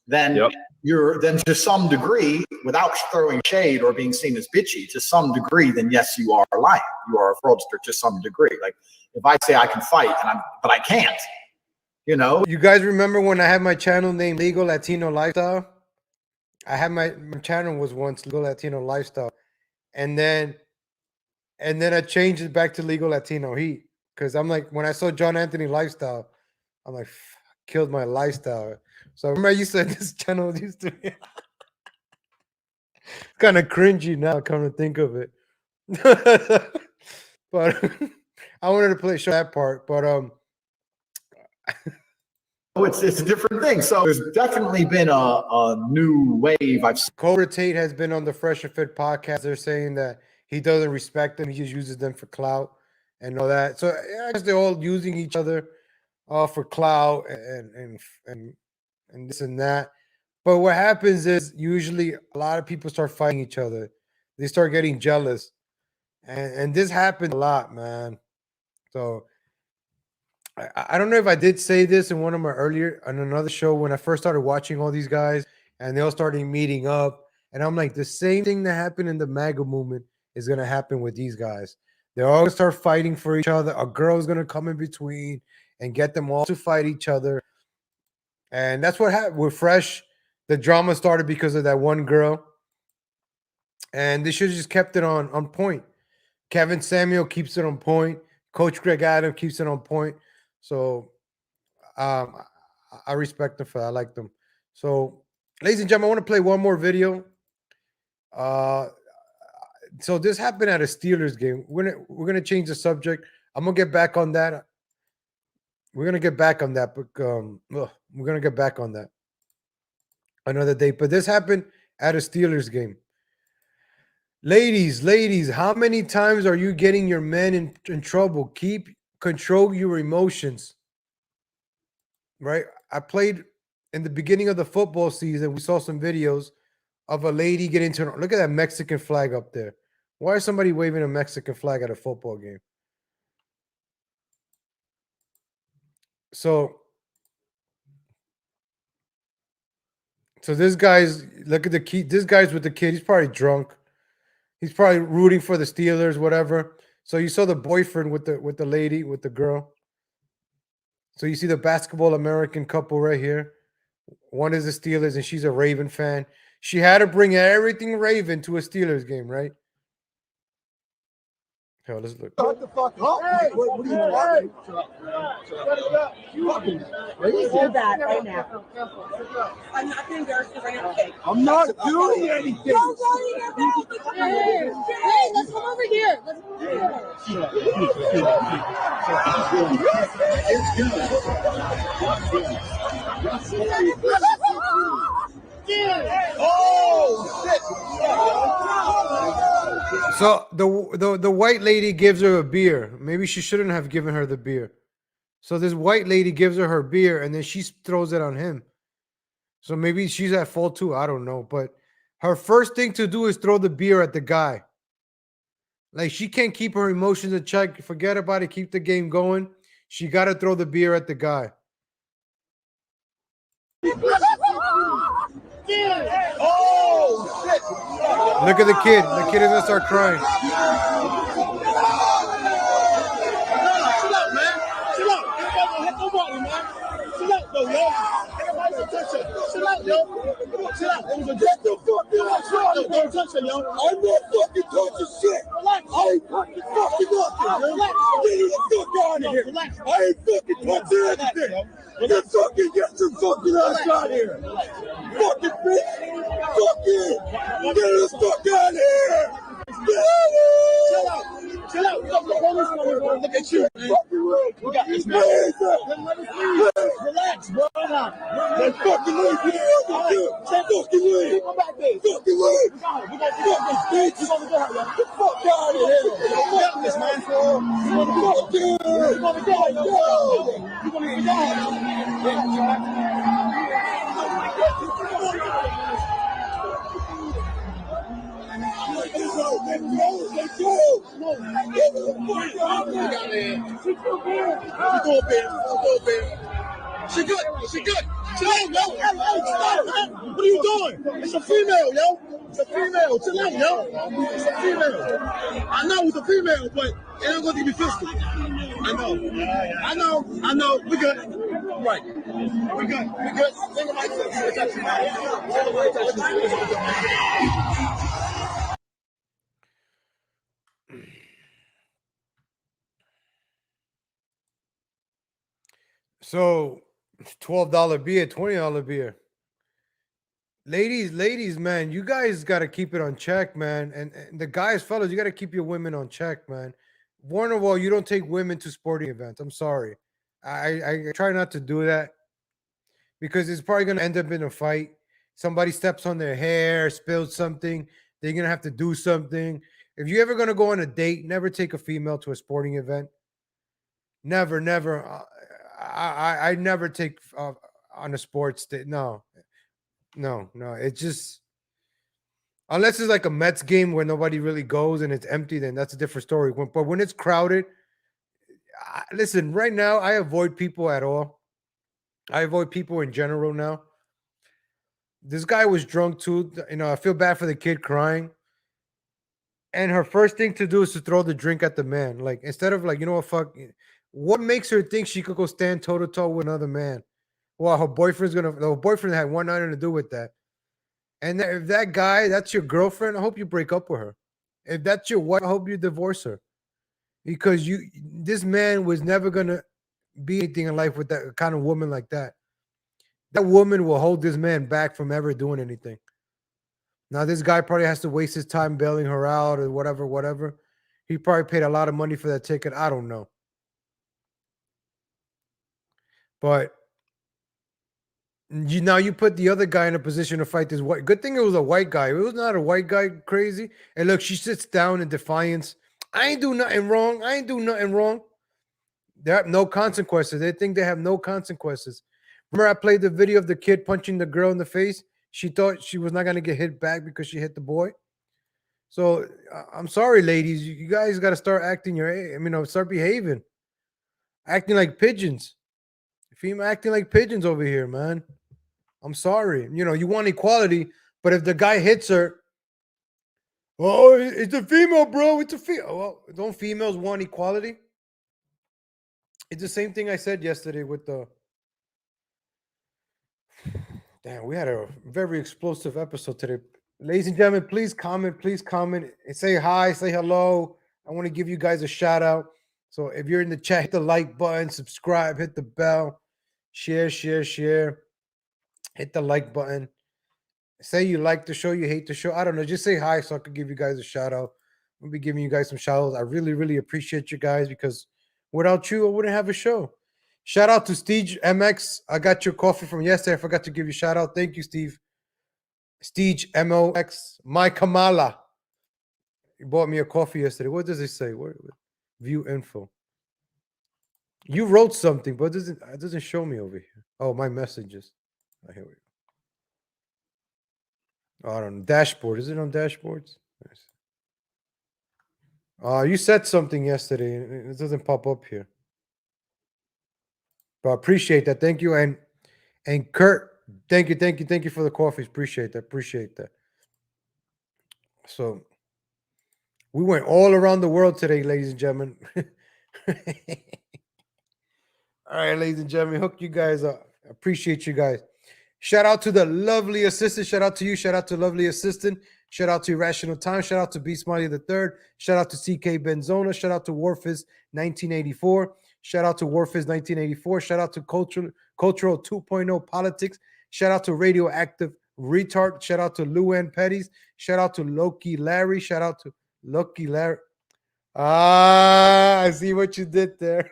then to some degree, without throwing shade or being seen as bitchy, to some degree, then yes, you are lying. You are a fraudster to some degree. Like if I say I can fight but I can't, you know. You guys remember when I had my channel named Legal Latino Lifestyle? I had my channel was once Legal Latino Lifestyle, and then I changed it back to Legal Latino Heat, because I'm like, when I saw John Anthony Lifestyle, I'm like, killed my lifestyle. So I remember I used to this channel used to be kind of cringy now, come to think of it. But I wanted to show that part, but it's a different thing. So there's definitely been a new wave. Cobra Tate has been on the Fresh and Fit podcast. They're saying that he doesn't respect them. He just uses them for clout and all that. So I guess they're all using each other for clout and this and that. But what happens is usually a lot of people start fighting each other. They start getting jealous. And this happens a lot, man. So I don't know if I did say this in one of my earlier on another show when I first started watching all these guys and they all started meeting up. And I'm like, the same thing that happened in the MAGA movement is going to happen with these guys. They're all going to start fighting for each other. A girl's going to come in between and get them all to fight each other. And that's what happened with Fresh. The drama started because of that one girl. And they should have just kept it on point. Kevin Samuel keeps it on point. Coach Greg Adams keeps it on point. So I respect them for that. I like them. So, ladies and gentlemen, I want to play one more video. So this happened at a Steelers game. We're gonna change the subject. I'm gonna get back on that. We're gonna get back on that, but we're gonna get back on that another day. But this happened at a Steelers game. Ladies, how many times are you getting your men in trouble? Control your emotions. Right? I played in the beginning of the football season. We saw some videos of a lady get into it. Look at that Mexican flag up there. Why is somebody waving a Mexican flag at a football game? So this guy's, look at the key. This guy's with the kid. He's probably drunk. He's probably rooting for the Steelers, whatever. So you saw the boyfriend with the lady, with the girl. So you see the basketball American couple right here. One is the Steelers, and she's a Raven fan. She had to bring everything Raven to a Steelers game, right? Okay, let's look. Shut the fuck up. Hey, what are you talking? Let me do that right now. I'm not being embarrassed because I have cake. I'm not doing anything. Don't worry about it. Hey, let's come over here. Let's come over here. Oh shit! So the white lady gives her a beer. Maybe she shouldn't have given her the beer. So this white lady gives her beer, and then she throws it on him. So maybe she's at fault too. I don't know. But her first thing to do is throw the beer at the guy. Like, she can't keep her emotions in check. Forget about it. Keep the game going. She got to throw the beer at the guy. Oh shit! Look at the kid. The kid is going to start crying. Chill out, man. Chill out. Everybody don't hit nobody, man. Chill out, though, yo. Everybody don't touch her. Chill out, yo. Chill out. It was a get the fuck out. Don't touch her, yo. I'm not fucking touching shit. Relax. I ain't fucking nothing. Relax. Get the fuck out of here. Relax. I ain't fucking touching anything. Get your fucking ass out of here. Fucking bitch. Fuck you. Get the fuck out of here. Get out of here. Chill out. Chill out. Look, the police coming, bro. Look at you, man. We got this, man. Relax, bro. Let's fucking leave. Stay fucking leave. Come back there. Fucking leave. We got this, bitch. Get the fuck out of here. We got this, man. Fuck you. You're gonna die, yo. You're gonna die. She good. Chill out, yo. Stop, man. What are you doing? It's a female, yo. It's a female. Chill out, yo. It's a female. I know it's a female, but it ain't gonna be physical. I know. We good. Right. We good. Think about it. So $12 beer, $20 beer. Ladies, man, you guys got to keep it on check, man. And the guys, fellas, you got to keep your women on check, man. Warn of all, you don't take women to sporting events. I'm sorry. I try not to do that because it's probably going to end up in a fight. Somebody steps on their hair, spills something. They're going to have to do something. If you're ever going to go on a date, never take a female to a sporting event. Never. I never take on a sports day. No. It's just, unless it's like a Mets game where nobody really goes and it's empty, then that's a different story. But when it's crowded, listen, right now, I avoid people at all. I avoid people in general now. This guy was drunk too. I feel bad for the kid crying. And her first thing to do is to throw the drink at the man. Like, instead of like, fuck. What makes her think she could go stand toe to toe with another man? Well, her boyfriend had nothing to do with that. And if that guy, that's your girlfriend, I hope you break up with her. If that's your wife, I hope you divorce her. Because this man was never gonna be anything in life with that kind of woman like that. That woman will hold this man back from ever doing anything. Now, this guy probably has to waste his time bailing her out or whatever. He probably paid a lot of money for that ticket. I don't know. But you put the other guy in a position to fight this white. Good thing it was a white guy. It was not a white guy crazy. And look, she sits down in defiance. I ain't do nothing wrong. They have no consequences. They think they have no consequences. Remember, I played the video of the kid punching the girl in the face. She thought she was not going to get hit back because she hit the boy. So I'm sorry, ladies. You guys got to start start behaving. Acting like pigeons. Female acting like pigeons over here, man. I'm sorry. You want equality, but if the guy hits her, oh, it's a female, bro. It's a female. Well, don't females want equality? It's the same thing I said yesterday with the. Damn, we had a very explosive episode today. Ladies and gentlemen, please comment and say hi, say hello. I want to give you guys a shout out. So if you're in the chat, hit the like button, subscribe, hit the bell, share. Hit the like button. Say you like the show, you hate the show. I don't know. Just say hi so I could give you guys a shout out. I'll be giving you guys some shout outs. I really, really appreciate you guys because without you, I wouldn't have a show. Shout out to Steve MX. I got your coffee from yesterday. I forgot to give you a shout out. Thank you, Steve. Steve MOX. My Kamala. He bought me a coffee yesterday. What does it say? Where view info. You wrote something, but it doesn't show me over here. Oh, my messages. Oh, here we go. Oh, I don't know. Dashboard. Is it on dashboards? You said something yesterday. It doesn't pop up here. But I appreciate that. Thank you. And Kurt, thank you for the coffees. Appreciate that. So we went all around the world today, ladies and gentlemen. All right, ladies and gentlemen, hook you guys up. Appreciate you guys. Shout out to the lovely assistant. Shout out to you. Shout out to lovely assistant. Shout out to Irrational Time. Shout out to B Smiley III. Shout out to CK Benzona. Shout out to Warfizz 1984. Shout out to Warfizz 1984. Shout out to Cultural 2.0 Politics. Shout out to Radioactive Retard. Shout out to Luann Petties. Shout out to Loki Larry. Shout out to Loki Larry. I see what you did there.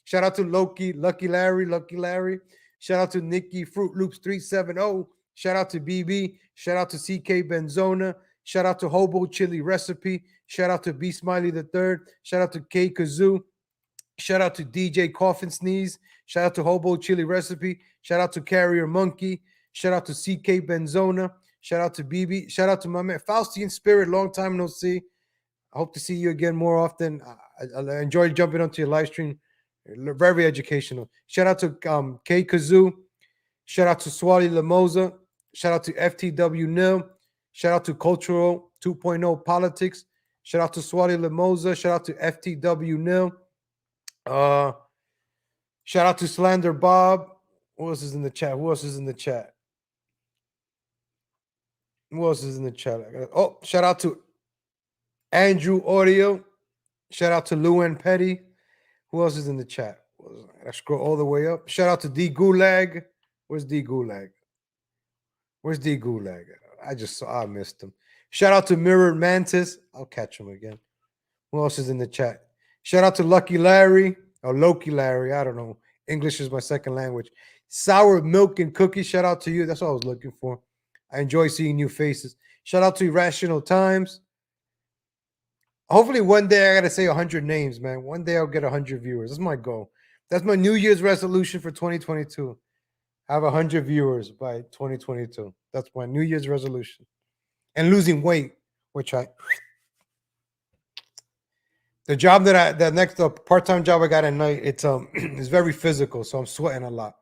Shout out to Lucky Larry. Shout out to Nikki Fruit Loops 370. Shout out to BB. Shout out to CK Benzona. Shout out to Hobo Chili Recipe. Shout out to B Smiley III. Shout out to K Kazoo. Shout out to DJ Coffin Sneeze. Shout out to Hobo Chili Recipe. Shout out to Carrier Monkey. Shout out to CK Benzona. Shout out to BB. Shout out to my man Faustian Spirit. Long time no see. I hope to see you again more often. I enjoyed jumping onto your live stream. Very educational. Shout out to K Kazoo. Shout out to Swally Lamoza. Shout out to FTW Nil. Shout out to Cultural 2.0 Politics. Shout out to Swally Lamoza. Shout out to FTW Nil. Shout out to Slander Bob. Who else is in the chat? Oh, shout out to Andrew Audio. Shout out to Luann Petty. Who else is in the chat? I scroll all the way up. Shout out to D Gulag. Where's D Gulag? I missed him. Shout out to Mirrored Mantis. I'll catch him again. Who else is in the chat? Shout out to Lucky Larry or Loki Larry. I don't know. English is my second language. Sour Milk and Cookies. Shout out to you. That's what I was looking for. I enjoy seeing new faces. Shout out to Irrational Times. Hopefully one day I got to say 100 names, man. One day I'll get 100 viewers. That's my goal. That's my New Year's resolution for 2022. Have 100 viewers by 2022. That's my New Year's resolution. And losing weight, which the job that next part-time job I got at night, it's very physical, so I'm sweating a lot.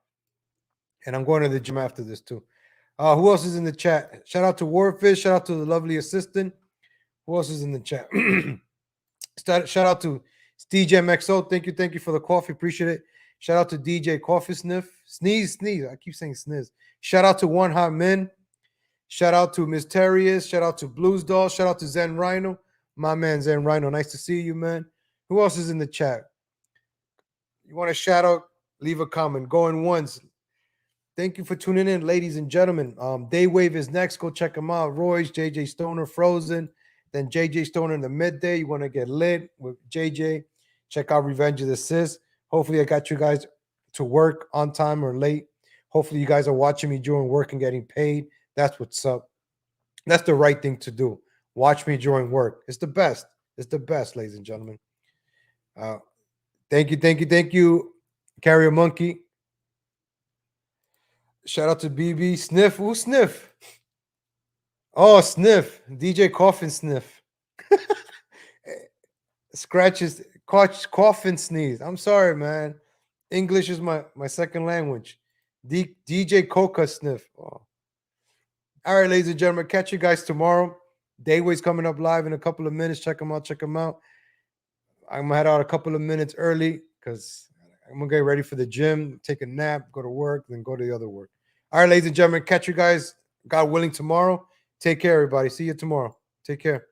And I'm going to the gym after this too. Who else is in the chat? Shout out to Warfish. Shout out to the lovely assistant. Who else is in the chat? Shout out to Steve MXO. Thank you for the coffee. Appreciate it. Shout out to DJ Coffee Sneeze. I keep saying sniz. Shout out to One Hot Men. Shout out to Mysterious. Shout out to Blues Doll. Shout out to Zen Rhino. My man Zen Rhino. Nice to see you, man. Who else is in the chat? You want a shout out? Leave a comment. Going once. Thank you for tuning in, ladies and gentlemen. Daywave is next. Go check them out. Royce, JJ Stoner, Frozen. Then JJ Stoner in the midday. You want to get lit with JJ. Check out Revenge of the Sis. Hopefully I got you guys to work on time or late. Hopefully you guys are watching me during work and getting paid. That's what's up. That's the right thing to do. Watch me during work. It's the best. It's the best, ladies and gentlemen. Thank you. Carrier Monkey. Shout out to BB. Sniff. Who's Sniff? Oh, Sniff. DJ Coffin Sniff. Scratches. Coffin Sneeze. I'm sorry, man. English is my second language. DJ Coca Sniff. Oh. All right, ladies and gentlemen. Catch you guys tomorrow. Dayway's coming up live in a couple of minutes. Check them out. I'm going to head out a couple of minutes early because I'm going to get ready for the gym, take a nap, go to work, then go to the other work. All right, ladies and gentlemen. Catch you guys, God willing, tomorrow. Take care, everybody. See you tomorrow. Take care.